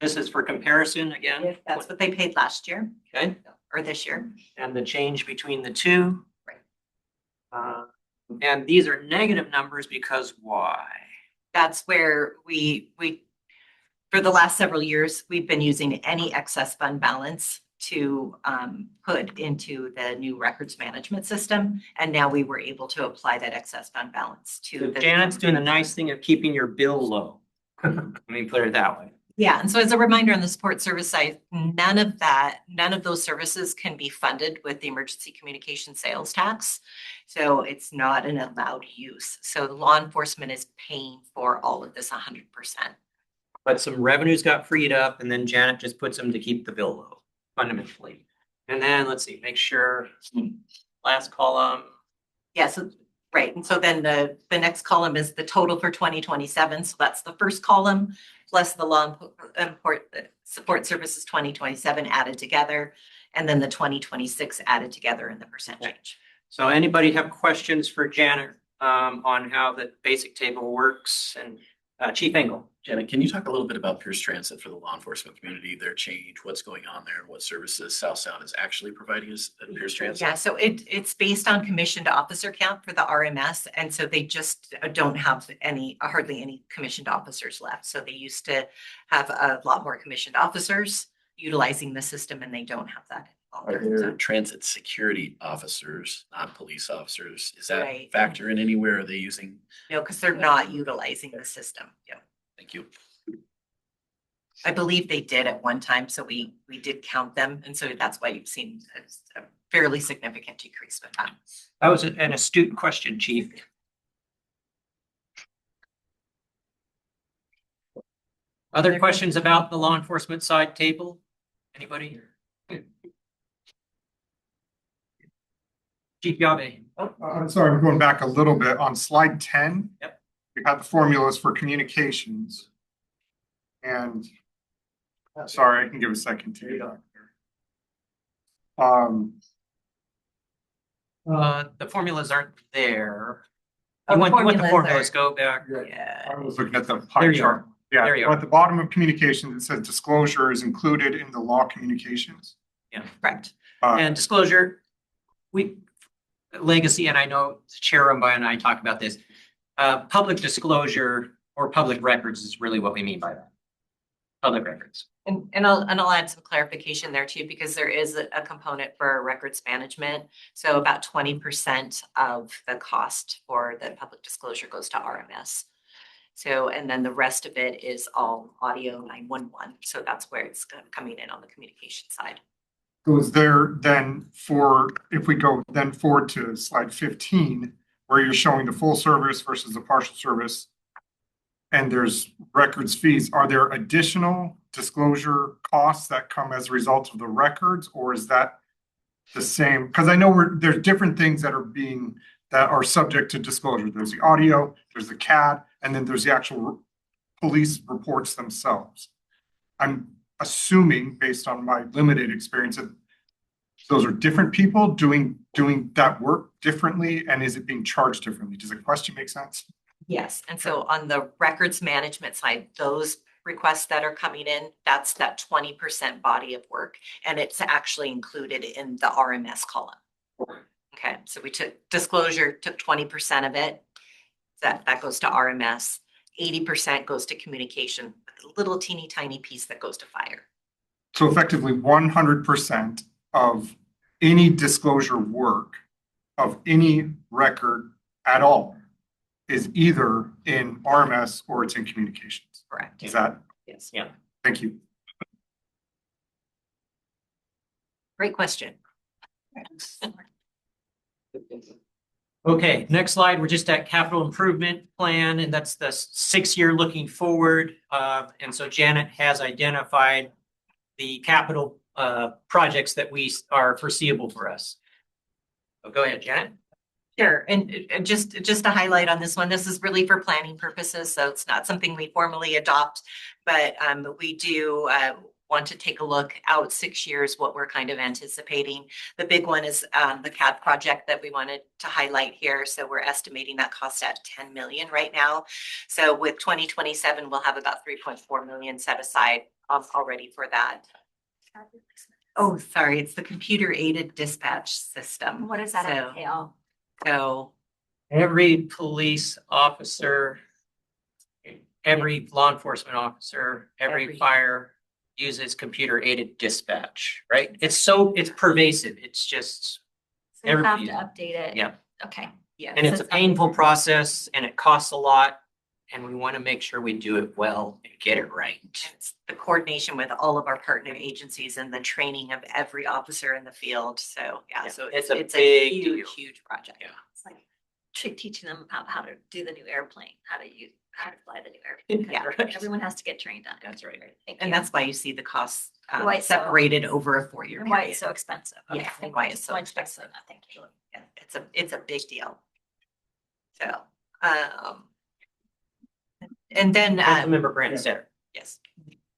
this is for comparison again. That's what they paid last year Okay, or this year. and the change between the two. Right. And these are negative numbers because why? That's where we for the last several years, we've been using any excess fund balance to put into the new records management system. And now we were able to apply that excess fund balance So to the. Janet's doing a nice thing of keeping your bill low. Let me put it that way. Yeah, and so as a reminder on the support service side, none of those services can be funded with the emergency communication sales tax. So it's not an allowed use. So the law enforcement is paying for all of this 100%. But some revenues got freed up and then Janet just puts them to keep the bill low, fundamentally. And then let's see, make sure, last column. Yeah, so, right, and so then the next column is the total for 2027. So that's the first column plus the support services 2027 added together, and then the 2026 added together in the percent change. So anybody have questions for Janet on how the basic table works? And Chief Engel. Janet, can you talk a little bit about Pierce Transit for the law enforcement community, their change, what's going on there, and what services South Sound is actually providing us at Pierce Transit? Yeah, so it's based on commissioned officer count for the RMS, and so they just don't have hardly any commissioned officers left. So they used to have a lot more commissioned officers utilizing the system, and they don't have that Are any longer. there transit security officers, not police officers? Is that Right. factor in anywhere? Are they using? No, because they're not utilizing the system. Yeah. Thank you. I believe they did at one time, so we did count them, and so that's why you've seen a fairly significant decrease with that. That was an astute question, Chief. Other questions about the law enforcement side table? Anybody? Chief Yabe. I'm sorry, I'm going back a little bit. On slide 10. Yep. We have the formulas for communications. And sorry, I can give a second to you. The formulas aren't there. Oh, You the want the formulas formulas, are- go back. Yeah. I was looking at the There pie you chart. are. Yeah, There you so are. at the bottom of communications, it says disclosure is included in the law communications. Correct. And disclosure, legacy, and I know Chair Rumbai and I talk about this. Public disclosure or public records is really what we mean by that. Public records. And I'll add some clarification there too, because there is a component for records management. So about 20% of the cost for the public disclosure goes to RMS. So, and then the rest of it is all audio 911. So that's where it's coming in on the communication side. So is there then if we go then forward to slide 15, where you're showing the full service versus the partial service, and there's records fees, are there additional disclosure costs that come as a result of the records, or is that the same? Because I know there's different things that are subject to disclosure. There's the audio, there's the CAD, and then there's the actual police reports themselves. I'm assuming, based on my limited experience, that those are different people doing that work differently, and is it being charged differently? Does the question make sense? Yes, and so on the records management side, those requests that are coming in, that's that 20% body of work, and it's actually included in the RMS column. Okay, so we took 20% of it. That goes to RMS. 80% goes to communication, a little teeny tiny piece that goes to fire. So effectively 100% of any disclosure work of any record at all is either in RMS or it's in communications. Correct. Is that? Yes. Yeah. Thank you. Great question. Okay, next slide, we're just at capital improvement plan, and that's the 6-year looking forward. And so Janet has identified the capital projects that we are foreseeable for us. So go ahead, Janet. Sure, and just to highlight on this one, this is really for planning purposes, so it's not something we formally adopt, but we do want to take a look out 6 years, what we're kind of anticipating. The big one is the CAD project that we wanted to highlight here. So we're estimating that cost at 10 million right now. So with 2027, we'll have about 3.4 million set aside already for that. Oh, sorry, it's the computer aided dispatch system. What does that So- entail? So Every police officer, every law enforcement officer, every fire uses computer aided dispatch, right? It's pervasive. It's just, So you have to everybody- update it. yeah. Okay. yeah, And it's a painful process and it costs a lot. And we want to make sure we do it well and get it right. it's the coordination with all of our partner agencies and the training of every officer in the field. So yeah, Yeah, so it's it's a a big huge, deal. huge project. Yeah. It's like teaching them how to do the new airplane, how to fly the new airplane. Yeah, right. Everyone has to get trained on it. That's right. Thank And you. that's why you see the costs Why it's so- separated over a 4-year And why period. it's so expensive. Yeah, Okay, and why it's so much expensive. better than that. Thank you. Yeah, it's a big deal. So, and then, Councilmember Brandon Center. yes,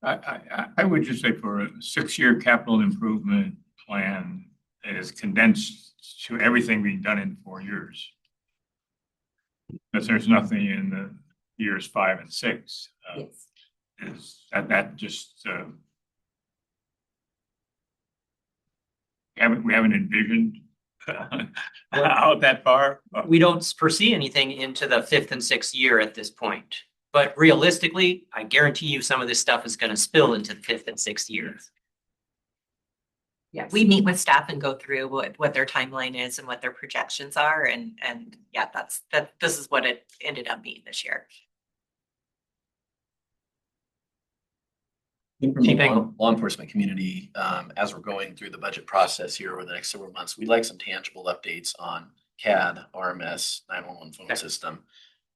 I would just say for a 6-year capital improvement plan that is condensed to everything being done in 4 years. Because there's nothing in the years 5 and 6. yes. Is that just, we haven't envisioned out that far. We don't foresee anything into the 5th and 6th year at this point. But realistically, I guarantee you some of this stuff is going to spill into the 5th and 6th year. Yeah, we meet with staff and go through what their timeline is and what their projections are. And yeah, this is what it ended up being this year. From Chief the Engel. law enforcement community, as we're going through the budget process here over the next several months, we'd like some tangible updates on CAD, RMS, 911 phone Okay. system.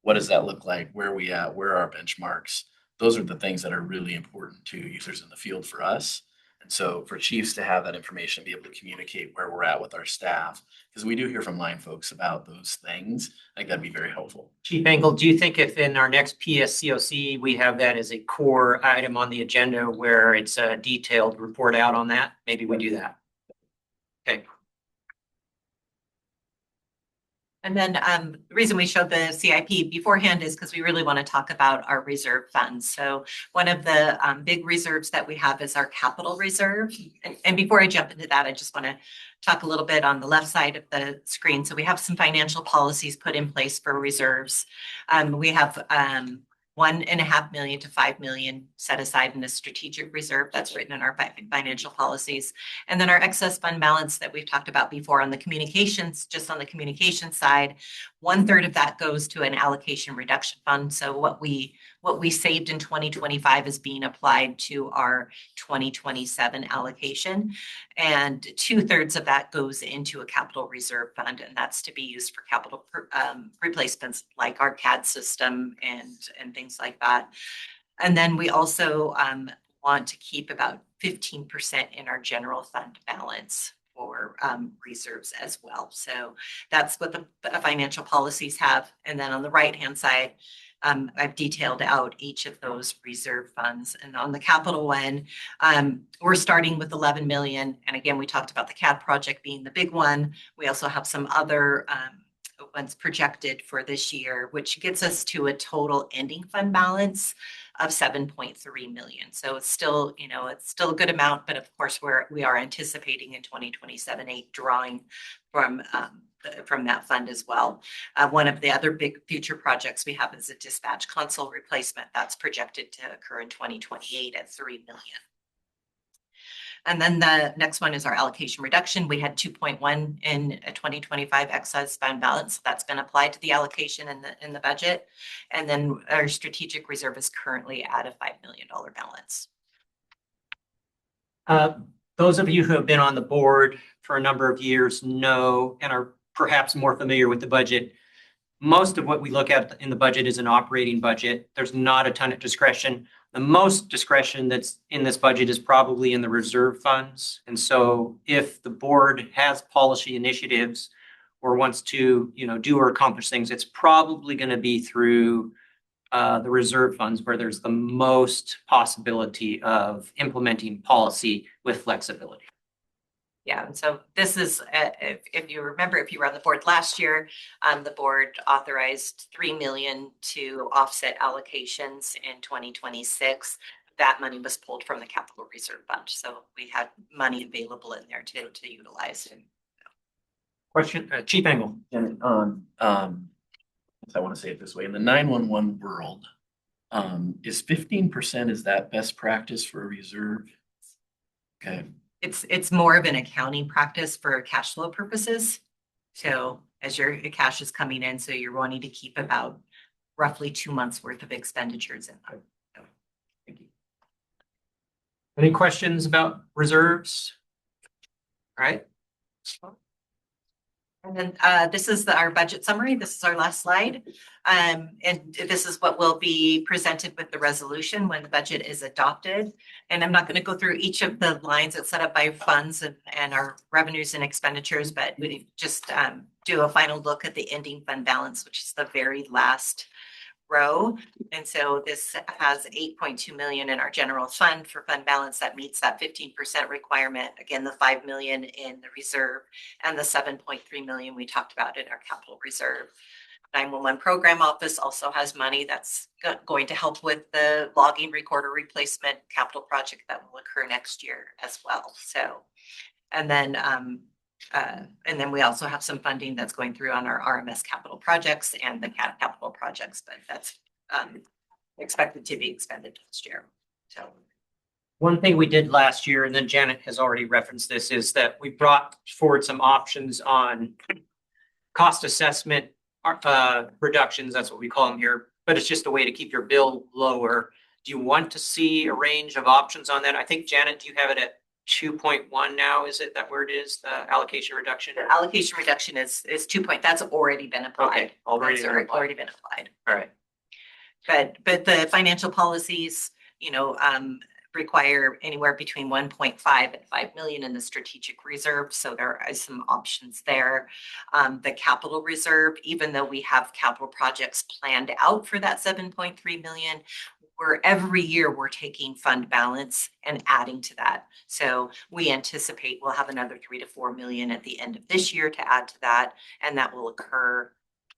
What does that look like? Where are we at? Where are our benchmarks? Those are the things that are really important to users in the field for us. And so for chiefs to have that information, be able to communicate where we're at with our staff, because we do hear from line folks about those things. I think that'd be very helpful. Chief Engel, do you think if in our next PSCOC, we have that as a core item on the agenda where it's a detailed report out on that? Maybe we do that. Okay. And then the reason we showed the CIP beforehand is because we really want to talk about our reserve funds. So one of the big reserves that we have is our capital reserve. And before I jump into that, I just want to talk a little bit on the left side of the screen. So we have some financial policies put in place for reserves. We have 1.5 million to 5 million set aside in a strategic reserve that's written in our financial policies. And then our excess fund balance that we've talked about before on the communications, just on the communication side, 1/3 of that goes to an allocation reduction fund. So what we saved in 2025 is being applied to our 2027 allocation. And 2/3 of that goes into a capital reserve fund, and that's to be used for capital replacements like our CAD system and things like that. And then we also want to keep about 15% in our general fund balance for reserves as well. So that's what the financial policies have. And then on the right-hand side, I've detailed out each of those reserve funds. And on the capital one, we're starting with 11 million. And again, we talked about the CAD project being the big one. We also have some other ones projected for this year, which gets us to a total ending fund balance of 7.3 million. So it's still, it's still a good amount, but of course we are anticipating in 2027 drawing from that fund as well. One of the other big future projects we have is a dispatch console replacement that's projected to occur in 2028 at 3 million. And then the next one is our allocation reduction. We had 2.1 in a 2025 excess fund balance. That's been applied to the allocation in the budget. And then our strategic reserve is currently at a $5 million balance. Those of you who have been on the board for a number of years know and are perhaps more familiar with the budget. Most of what we look at in the budget is an operating budget. There's not a ton of discretion. The most discretion that's in this budget is probably in the reserve funds. And so if the board has policy initiatives or wants to, do or accomplish things, it's probably going to be through the reserve funds where there's the most possibility of implementing policy with flexibility. Yeah, and so this is, if you remember, if you were on the board last year, the board authorized 3 million to offset allocations in 2026. That money was pulled from the capital reserve fund, so we had money available in there to utilize. Question, Chief Engel. And I want to say it this way, in the 911 world, is 15%, is that best practice for a reserve? Okay. It's more of an accounting practice for cash flow purposes. So as your cash is coming in, so you're wanting to keep about roughly 2 months worth of expenditures in there. So, thank you. Any questions about reserves? All right. And then this is our budget summary. This is our last slide. And this is what will be presented with the resolution when the budget is adopted. And I'm not going to go through each of the lines that's set up by funds and our revenues and expenditures, but we just do a final look at the ending fund balance, which is the very last row. And so this has 8.2 million in our general fund for fund balance that meets that 15% requirement. Again, the 5 million in the reserve and the 7.3 million we talked about in our capital reserve. 911 program office also has money that's going to help with the logging recorder replacement capital project that will occur next year as well. So, and then we also have some funding that's going through on our RMS capital projects and the CAD capital projects, but that's expected to be expended next year. So one thing we did last year, and then Janet has already referenced this, is that we brought forward some options on cost assessment reductions. That's what we call them here, but it's just a way to keep your bill lower. Do you want to see a range of options on that? I think, Janet, do you have it at 2.1 now? Is it that where it is, the allocation reduction? The allocation reduction is 2 point. That's already been applied. Okay, already been applied. All right. But the financial policies, require anywhere between 1.5 and 5 million in the strategic reserve. So there are some options there. The capital reserve, even though we have capital projects planned out for that 7.3 million, every year we're taking fund balance and adding to that. So we anticipate we'll have another 3 to 4 million at the end of this year to add to that. And that will occur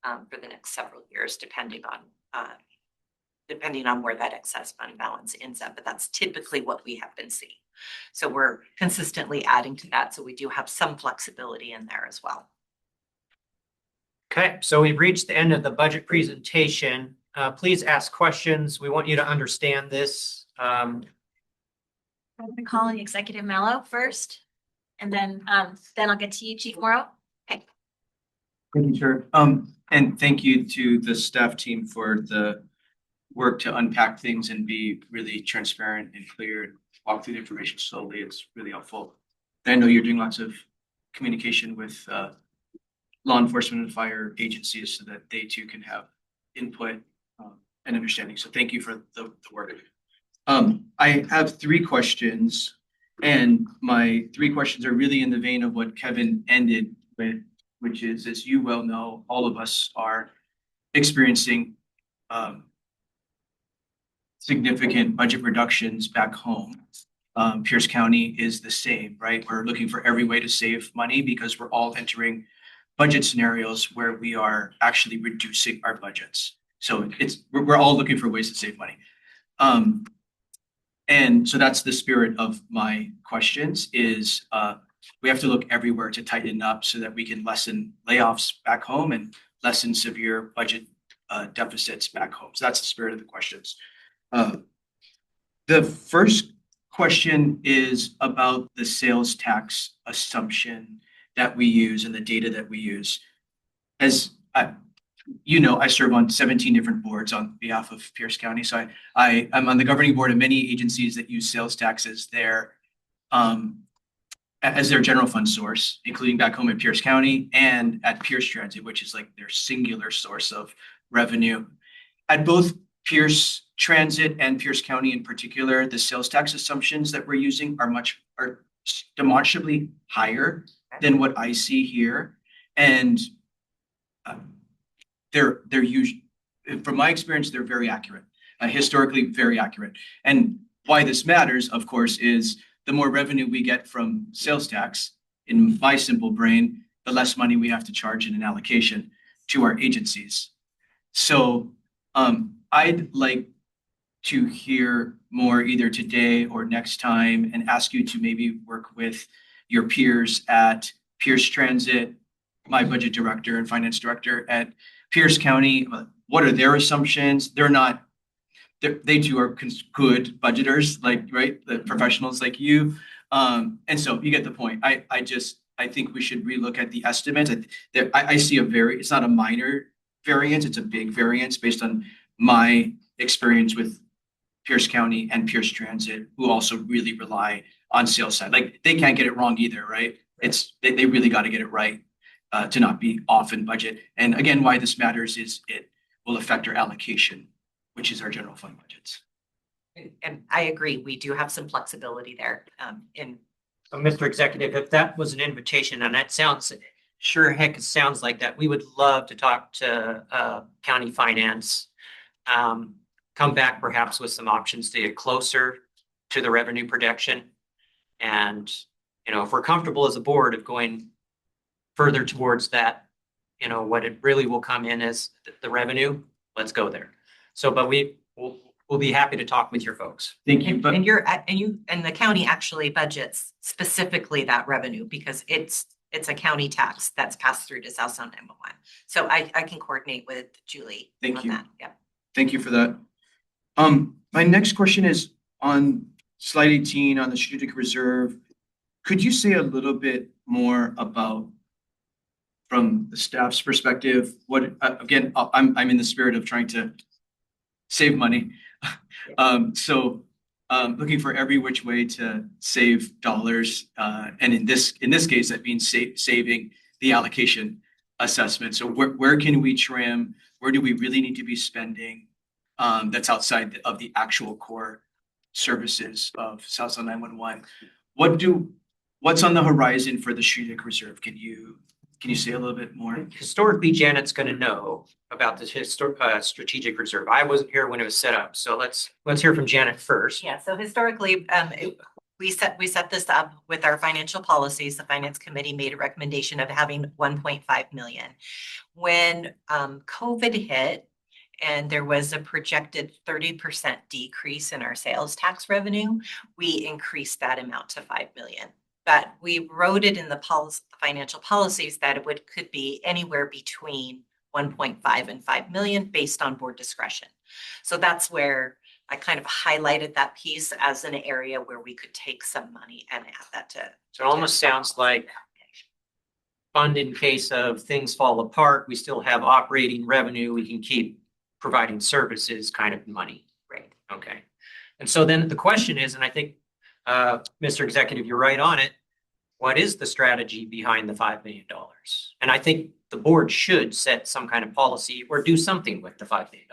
for the next several years, depending on where that excess fund balance ends up. But that's typically what we have been seeing. So we're consistently adding to that. So we do have some flexibility in there as well. Okay, so we've reached the end of the budget presentation. Please ask questions. We want you to understand this. I'm gonna call Executive Mello first. And then I'll get to you, Chief Morrow. Thank you, Chair. And thank you to the staff team for the work to unpack things and be really transparent and clear and walk through the information slowly. It's really helpful. I know you're doing lots of communication with law enforcement and fire agencies so that they too can have input and understanding. So thank you for the work. I have three questions, and my three questions are really in the vein of what Kevin ended with, which is, as you well know, all of us are experiencing significant budget reductions back home. Pierce County is the same, right? We're looking for every way to save money because we're all entering budget scenarios where we are actually reducing our budgets. So we're all looking for ways to save money. And so that's the spirit of my questions is we have to look everywhere to tighten up so that we can lessen layoffs back home and lessen severe budget deficits back home. So that's the spirit of the questions. The first question is about the sales tax assumption that we use and the data that we use. As I serve on 17 different boards on behalf of Pierce County. So I'm on the governing board of many agencies that use sales tax as their general fund source, including back home at Pierce County and at Pierce Transit, which is like their singular source of revenue. At both Pierce Transit and Pierce County in particular, the sales tax assumptions that we're using are demonstrably higher than what I see here. And they're usually, from my experience, they're very accurate, historically very accurate. And why this matters, of course, is the more revenue we get from sales tax, in my simple brain, the less money we have to charge in an allocation to our agencies. So I'd like to hear more either today or next time and ask you to maybe work with your peers at Pierce Transit, my budget director and finance director at Pierce County. What are their assumptions? They too are good budgeters, right? The professionals like you. And so you get the point. I think we should relook at the estimates. I see it's not a minor variance, it's a big variance based on my experience with Pierce County and Pierce Transit, who also really rely on sales side. Like they can't get it wrong either, right? They really got to get it right to not be off in budget. And again, why this matters is it will affect our allocation, which is our general fund budgets. And I agree, we do have some flexibility there. Mr. Executive, if that was an invitation, and that sounds, sure heck, it sounds like that, we would love to talk to county finance. Come back perhaps with some options to get closer to the revenue projection. And, if we're comfortable as a board of going further towards that, what it really will come in as the revenue, let's go there. So, but we'll be happy to talk with your folks. Thank you. And the county actually budgets specifically that revenue because it's a county tax that's passed through to South Sound 911. So I can coordinate with Julie. Thank on you. that. Yeah. Thank you for that. My next question is on slide 18 on the strategic reserve. Could you say a little bit more about, from the staff's perspective, what, again, I'm in the spirit of trying to save money. So looking for every which way to save dollars. And in this case, that means saving the allocation assessment. So where can we trim? Where do we really need to be spending? That's outside of the actual core services of South Sound 911. What's on the horizon for the strategic reserve? Can you say a little bit more? Historically, Janet's going to know about the strategic reserve. I wasn't here when it was set up, so let's hear from Janet first. Yeah, so historically, we set this up with our financial policies. The finance committee made a recommendation of having 1.5 million. When COVID hit and there was a projected 30% decrease in our sales tax revenue, we increased that amount to 5 million. But we wrote it in the financial policies that it could be anywhere between 1.5 and 5 million based on board discretion. So that's where I kind of highlighted that piece as an area where we could take some money and add that to. So it almost sounds like fund in case of things fall apart, we still have operating revenue, we can keep providing services kind of money. Right. Okay. And so then the question is, and I think, Mr. Executive, you're right on it. What is the strategy behind the $5 million? And I think the board should set some kind of policy or do something with the $5 million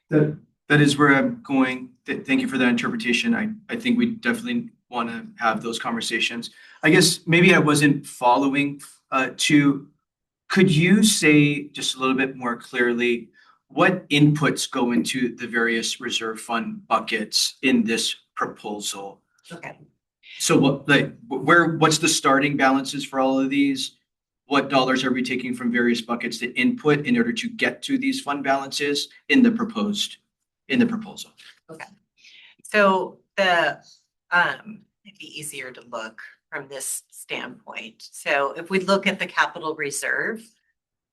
then. That is where I'm going. Thank you for that interpretation. I think we definitely want to have those conversations. I guess maybe I wasn't following could you say just a little bit more clearly what inputs go into the various reserve fund buckets in this proposal? Okay. So what's the starting balances for all of these? What dollars are we taking from various buckets to input in order to get to these fund balances in the proposal? Okay. So it'd be easier to look from this standpoint. So if we look at the capital reserve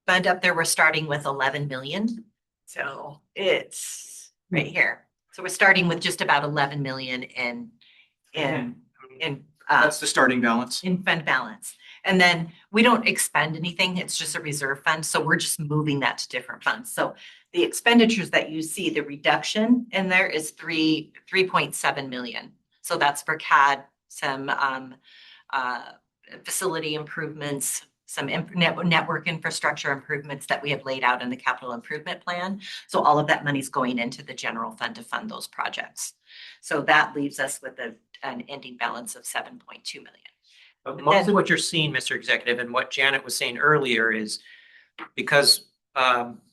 fund up there, we're starting with 11 million. So it's right here. So we're starting with just about 11 million in That's the starting balance. in fund balance. And then we don't expend anything. It's just a reserve fund. So we're just moving that to different funds. So the expenditures that you see, the reduction in there is 3.7 million. So that's for CAD, some facility improvements, some network infrastructure improvements that we have laid out in the capital improvement plan. So all of that money is going into the general fund to fund those projects. So that leaves us with an ending balance of 7.2 million. But mostly what you're seeing, Mr. Executive, and what Janet was saying earlier is because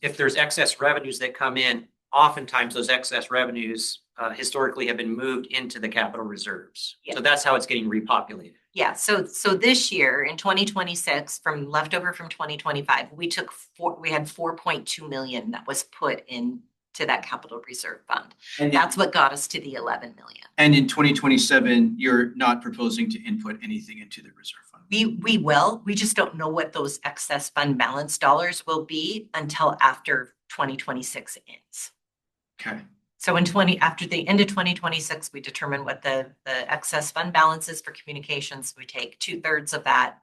if there's excess revenues that come in, oftentimes those excess revenues historically have been moved into the capital reserves. Yeah. So that's how it's getting repopulated. Yeah, so this year in 2026, from leftover from 2025, we had 4.2 million that was put into that capital reserve fund. And That's what got us to the 11 million. And in 2027, you're not proposing to input anything into the reserve fund. We will, we just don't know what those excess fund balance dollars will be until after 2026 ends. Okay. So after the end of 2026, we determine what the excess fund balance is for communications. We take 2/3 of that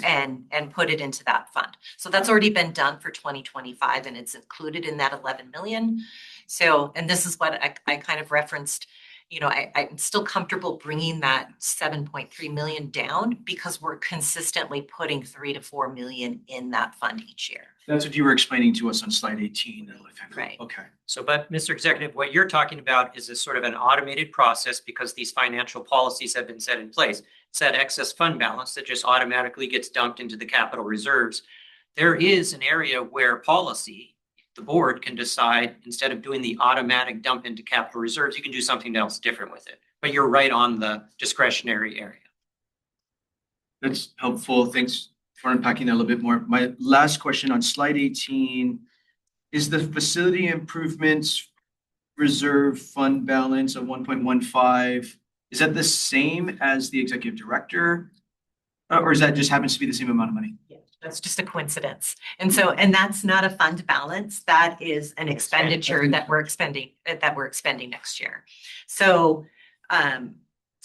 and put it into that fund. So that's already been done for 2025 and it's included in that 11 million. So, and this is what I kind of referenced, I'm still comfortable bringing that 7.3 million down because we're consistently putting 3 to 4 million in that fund each year. That's what you were explaining to us on slide 18. Right. Okay. So, but Mr. Executive, what you're talking about is a sort of an automated process because these financial policies have been set in place. It's that excess fund balance that just automatically gets dumped into the capital reserves. There is an area where policy, the board can decide instead of doing the automatic dump into capital reserves, you can do something else different with it. But you're right on the discretionary area. That's helpful. Thanks for unpacking that a little bit more. My last question on slide 18, is the facility improvements reserve fund balance of 1.15, is that the same as the executive director? Or is that just happens to be the same amount of money? Yeah, that's just a coincidence. And that's not a fund balance. That is an expenditure that we're expending next year. So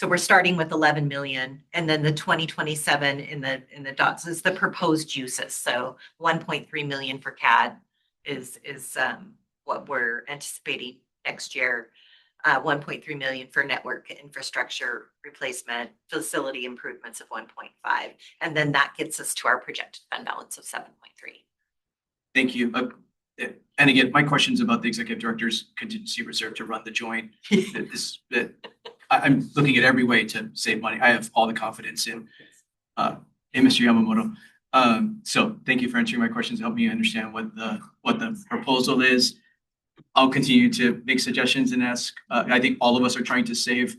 we're starting with 11 million and then the 2027 in the dots is the proposed uses. So 1.3 million for CAD is what we're anticipating next year. 1.3 million for network infrastructure replacement, facility improvements of 1.5. And then that gets us to our projected fund balance of 7.3. Thank you. And again, my question's about the executive director's contingency reserve to run the joint. I'm looking at every way to save money. I have all the confidence in Mr. Yamamoto. So thank you for answering my questions. Help me understand what the proposal is. I'll continue to make suggestions and ask. I think all of us are trying to save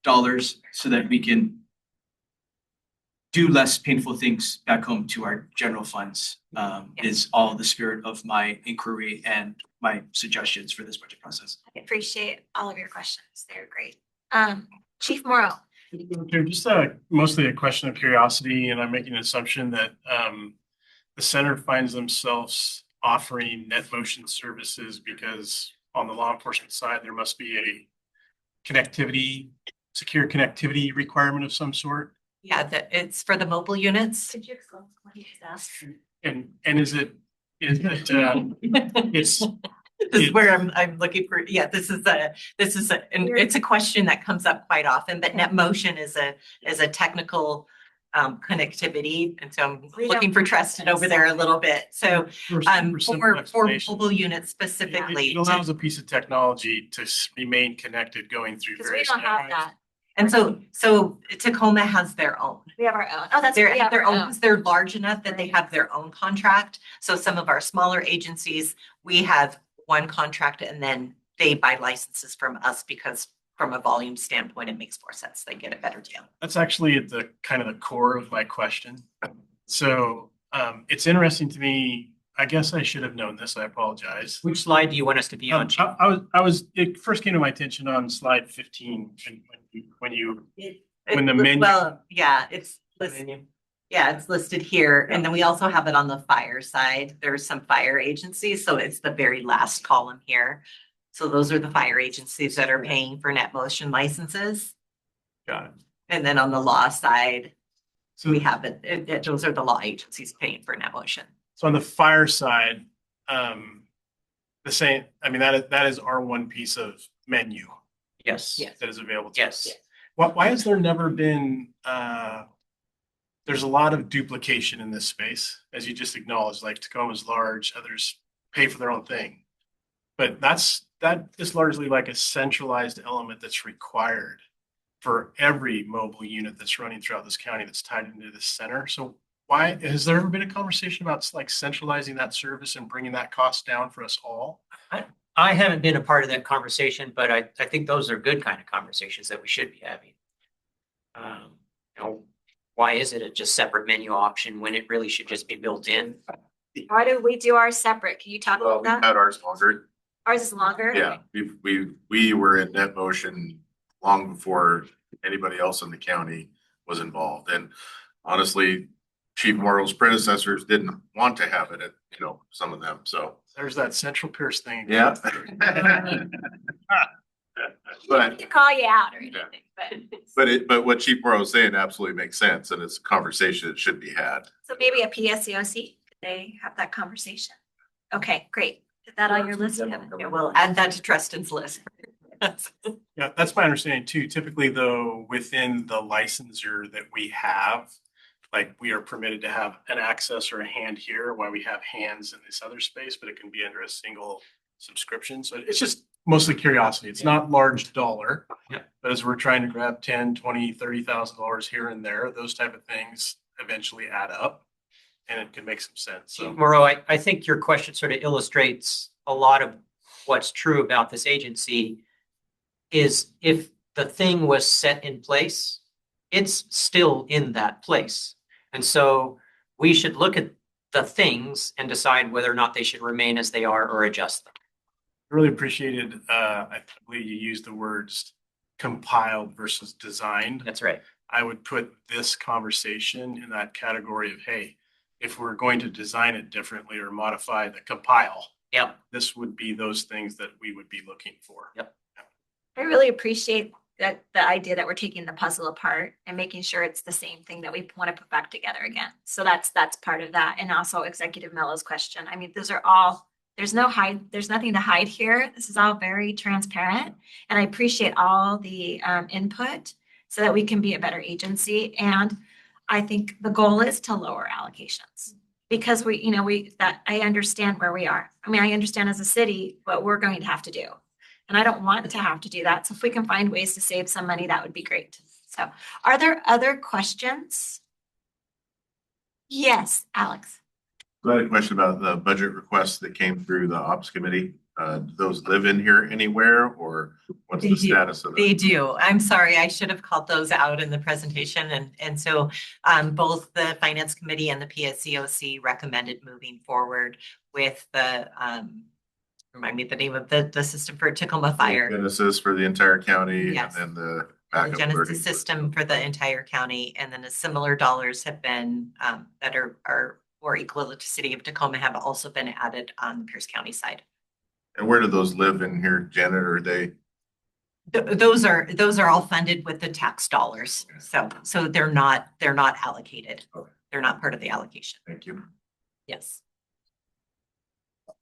dollars so that we can do less painful things back home to our general funds. Is all the spirit of my inquiry and my suggestions for this budget process. I appreciate all of your questions. They're great. Chief Morrow. Just mostly a question of curiosity, and I'm making an assumption that the center finds themselves offering net motion services because on the law enforcement side, there must be a secure connectivity requirement of some sort? Yeah, that it's for the mobile units. Could you explain what he just asked? And is it, it's, This is where I'm looking for, yeah, this is and it's a question that comes up quite often, but net motion is a technical connectivity. And so I'm We looking don't for have Tristan that, over there a little bit. So for simple for explanation, mobile units specifically. it allows a piece of technology to remain connected going through Because we various don't have networks. that. And so Tacoma has their own. We have our own. Oh, that's. They we have their our own, because they're large enough that they have their own contract. So some of our smaller agencies, we have one contract and then they buy licenses from us because from a volume standpoint, it makes more sense. They get a better deal. That's actually at the kind of the core of my question. So it's interesting to me. I guess I should have known this. I apologize. Which slide do you want us to be on? Chief? It first came to my attention on slide 15 when the menu. Well, yeah, it's listed. Yeah, it's listed here. And then we also have it on the fire side. There's some fire agencies, so it's the very last column here. So those are the fire agencies that are paying for net motion licenses. Got it. And then on the law side, So we have those are the law agencies paying for net motion. So on the fire side, the same, I mean, that is our one piece of menu Yes. Yes. that is available to Yes. us. Why has there never been, there's a lot of duplication in this space, as you just acknowledged, like Tacoma's large, others pay for their own thing. But that is largely like a centralized element that's required for every mobile unit that's running throughout this county that's tied into this center. So why, has there ever been a conversation about like centralizing that service and bringing that cost down for us all? I haven't been a part of that conversation, but I think those are good kind of conversations that we should be having. You know, why is it a just separate menu option when it really should just be built in? Why do we do ours separate? Can you talk Well, about we've that? had ours longer. Ours is longer? Yeah, we were in net motion long before anybody else in the county was involved. And honestly, Chief Morrow's predecessors didn't want to have it, some of them, so. There's that Central Pierce thing. Yeah. But, To call you out or anything, but. but what Chief Morrow is saying absolutely makes sense, and it's a conversation that should be had. So maybe a PSCOC, could they have that conversation? Okay, great. Is that on your list, Kevin? Yeah, we'll add that to Tristan's list. Yeah, that's my understanding too. Typically though, within the licensure that we have, like we are permitted to have an access or a hand here while we have hands in this other space, but it can be under a single subscription. So it's just mostly curiosity. It's not large dollar. Yeah. But as we're trying to grab 10, 20, $30,000 here and there, those type of things eventually add up and it can make some sense. So Moreau, I think your question sort of illustrates a lot of what's true about this agency is if the thing was set in place, it's still in that place. And so we should look at the things and decide whether or not they should remain as they are or adjust them. really appreciated, I believe you used the words compiled versus designed. That's right. I would put this conversation in that category of, hey, if we're going to design it differently or modify the compile, Yep. this would be those things that we would be looking for. Yep. I really appreciate that, the idea that we're taking the puzzle apart and making sure it's the same thing that we want to put back together again. So that's part of that. And also Executive Mello's question. I mean, those are all, there's nothing to hide here. This is all very transparent. And I appreciate all the input so that we can be a better agency. And I think the goal is to lower allocations because I understand where we are. I mean, I understand as a city what we're going to have to do. And I don't want to have to do that. So if we can find ways to save some money, that would be great. So are there other questions? Yes, Alex. I had a question about the budget requests that came through the ops committee. Do those live in here anywhere or what's They the do. status of They it? do. I'm sorry, I should have called those out in the presentation. And so both the Finance Committee and the PSCOC recommended moving forward with the, remind me the name of the system for Tacoma Fire. Genesis for the entire county and Yes. then the The backup learning. Genesis system for the entire county, and then a similar dollars have been that are or equal to City of Tacoma have also been added on the Pierce County side. And where do those live in here, Janet? Are they? Those are all funded with the tax dollars. So they're not allocated. Okay. They're not part of the allocation. Thank you. Yes.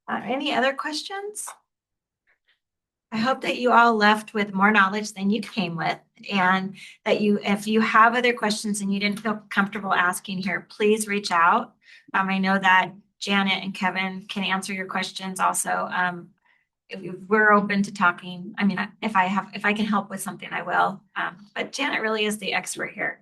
Any other questions? I hope that you all left with more knowledge than you came with, and that if you have other questions and you didn't feel comfortable asking here, please reach out. I know that Janet and Kevin can answer your questions also. We're open to talking. I mean, if I can help with something, I will. But Janet really is the expert here.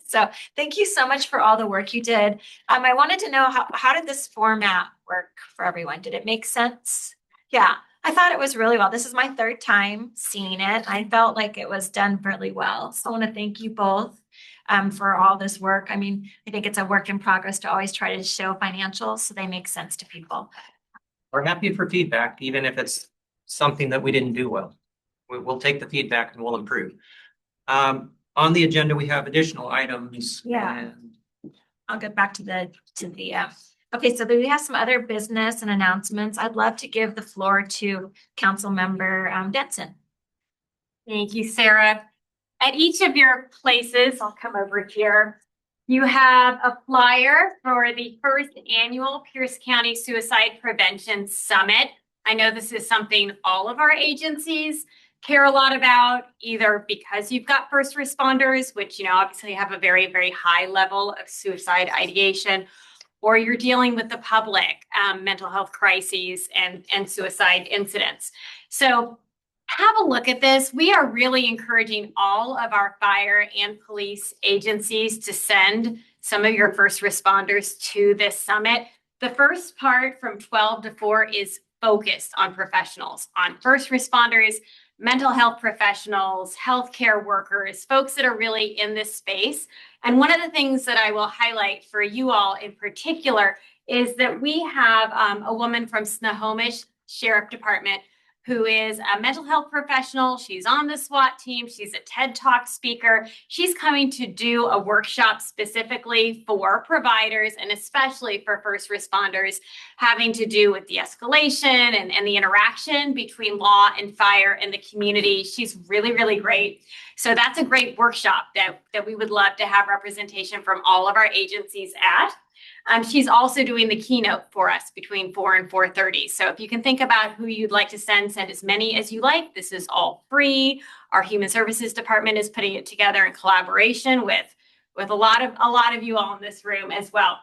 So thank you so much for all the work you did. I wanted to know how did this format work for everyone? Did it make sense? Yeah, I thought it was really well. This is my third time seeing it. I felt like it was done really well. So I want to thank you both for all this work. I mean, I think it's a work in progress to always try to show financials so they make sense to people. We're happy for feedback, even if it's something that we didn't do well. We'll take the feedback and we'll improve. On the agenda, we have additional items. Yeah. And I'll get back to the okay, so we have some other business and announcements. I'd love to give the floor to Council Member Denson. Thank you, Sarah. At each of your places, I'll come over here. You have a flyer for the first annual Pierce County Suicide Prevention Summit. I know this is something all of our agencies care a lot about, either because you've got first responders, which, obviously have a very, very high level of suicide ideation, or you're dealing with the public, mental health crises and suicide incidents. So have a look at this. We are really encouraging all of our fire and police agencies to send some of your first responders to this summit. The first part from 12 to 4 is focused on professionals, on first responders, mental health professionals, healthcare workers, folks that are really in this space. And one of the things that I will highlight for you all in particular is that we have a woman from Snohomish Sheriff Department who is a mental health professional. She's on the SWAT team. She's a TED Talk speaker. She's coming to do a workshop specifically for providers and especially for first responders, having to do with de-escalation and the interaction between law and fire in the community. She's really, really great. So that's a great workshop that we would love to have representation from all of our agencies at. She's also doing the keynote for us between 4 and 4:30. So if you can think about who you'd like to send as many as you like. This is all free. Our Human Services Department is putting it together in collaboration with a lot of you all in this room as well.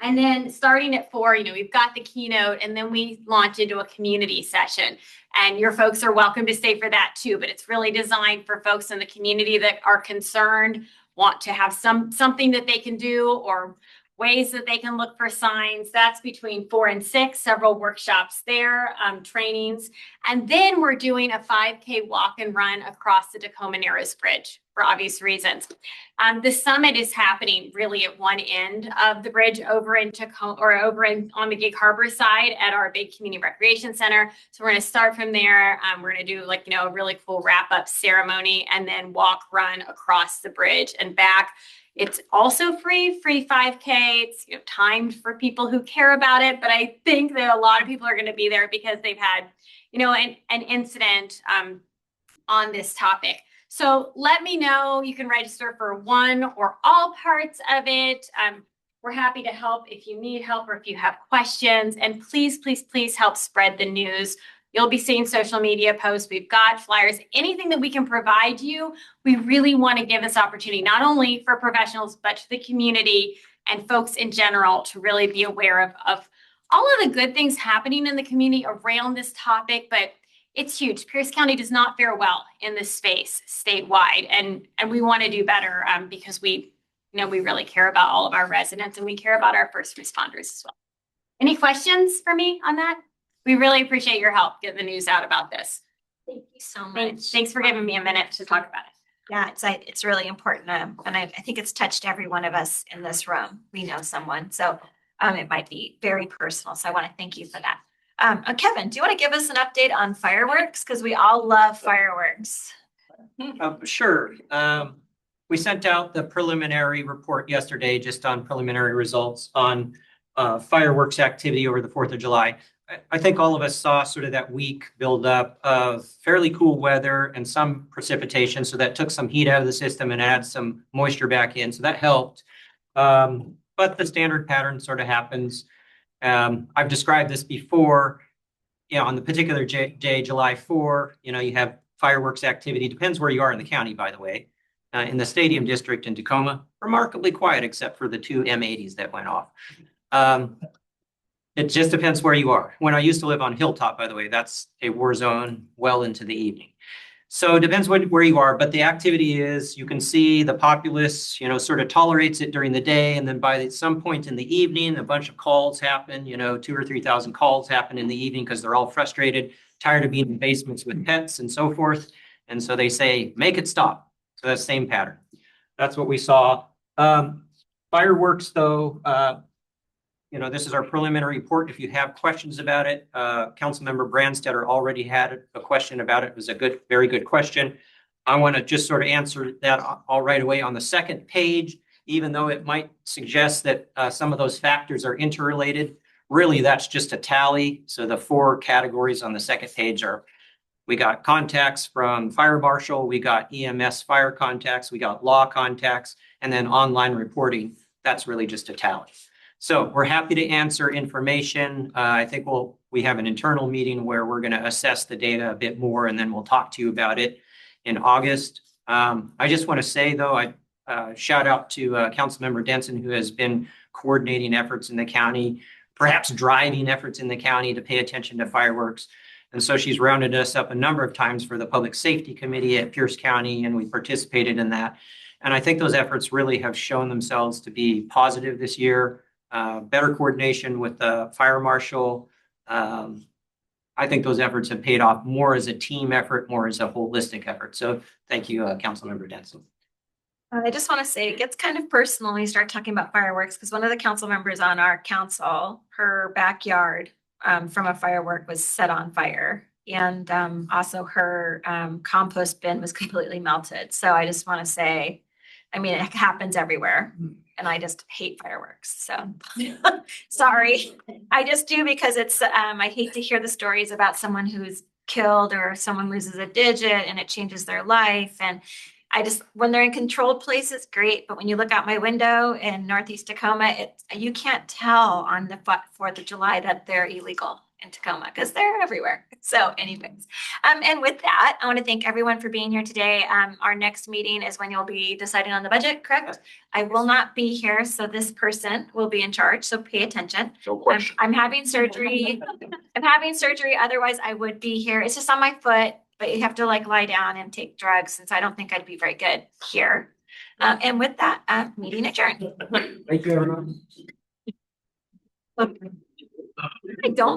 And then starting at 4, we've got the keynote, and then we launch into a community session. And your folks are welcome to stay for that too, but it's really designed for folks in the community that are concerned, want to have something that they can do, or ways that they can look for signs. That's between 4 and 6, several workshops there, trainings. And then we're doing a 5K walk and run across the Tacoma Narrows Bridge for obvious reasons. The summit is happening really at one end of the bridge over in Tacoma, or on the Gig Harbor side at our big community recreation center. So we're going to start from there. We're going to do a really cool wrap up ceremony and then walk, run across the bridge and back. It's also free 5K. It's timed for people who care about it, but I think that a lot of people are going to be there because they've had, an incident on this topic. So let me know. You can register for one or all parts of it. We're happy to help if you need help or if you have questions. And please, please, please help spread the news. You'll be seeing social media posts. We've got flyers, anything that we can provide you. We really want to give this opportunity, not only for professionals, but to the community and folks in general to really be aware of all of the good things happening in the community around this topic. But it's huge. Pierce County does not fare well in this space statewide. And we want to do better because we really care about all of our residents and we care about our first responders as well. Any questions for me on that? We really appreciate your help getting the news out about this. Thank you so much. Thanks for giving me a minute to talk about it. Yeah, it's really important. And I think it's touched every one of us in this room. We know someone. So it might be very personal. So I want to thank you for that. Kevin, do you want to give us an update on fireworks? Because we all love fireworks. Sure. We sent out the preliminary report yesterday just on preliminary results on fireworks activity over the 4th of July. I think all of us saw sort of that week buildup of fairly cool weather and some precipitation. So that took some heat out of the system and added some moisture back in. So that helped. But the standard pattern sort of happens. I've described this before. On the particular day, July 4, you have fireworks activity. Depends where you are in the county, by the way. In the Stadium District in Tacoma, remarkably quiet except for the 2 M80s that went off. It just depends where you are. When I used to live on Hilltop, by the way, that's a war zone well into the evening. So it depends where you are, but the activity is, you can see the populace, sort of tolerates it during the day. And then by some point in the evening, a bunch of calls happen, 2,000 or 3,000 calls happen in the evening because they're all frustrated, tired of being in basements with pets and so forth. And so they say, make it stop. So that's the same pattern. That's what we saw. Fireworks though, this is our preliminary report. If you have questions about it, Councilmember Brandstetter already had a question about it. It was a very good question. I want to just sort of answer that all right away on the second page, even though it might suggest that some of those factors are interrelated. Really, that's just a tally. So the 4 categories on the second page are, we got contacts from fire marshal, we got EMS fire contacts, we got law contacts, and then online reporting. That's really just a tally. So we're happy to answer information. I think we have an internal meeting where we're going to assess the data a bit more, and then we'll talk to you about it in August. I just want to say, though, I shout out to Councilmember Denson, who has been coordinating efforts in the county, perhaps driving efforts in the county to pay attention to fireworks. And so she's rounded us up a number of times for the Public Safety Committee at Pierce County, and we participated in that. And I think those efforts really have shown themselves to be positive this year. Better coordination with the fire marshal. I think those efforts have paid off more as a team effort, more as a holistic effort. So thank you, Councilmember Denson. I just want to say it gets kind of personal when you start talking about fireworks, because one of the council members on our council, her backyard from a firework was set on fire. And also her compost bin was completely melted. So I just want to say, it happens everywhere. And I just hate fireworks. So sorry. I just do, because it's, I hate to hear the stories about someone who's killed or someone loses a digit and it changes their life. And when they're in controlled places, great. But when you look out my window in Northeast Tacoma, you can't tell on the 4th of July that they're illegal in Tacoma, because they're everywhere. So anyways, and with that, I want to thank everyone for being here today. Our next meeting is when you'll be deciding on the budget, correct? I will not be here, so this person will be in charge, so pay attention. No question. I'm having surgery. Otherwise I would be here. It's just on my foot, but you have to lie down and take drugs, since I don't think I'd be very good here. And with that, meeting adjourned. Thank you, everyone. I don't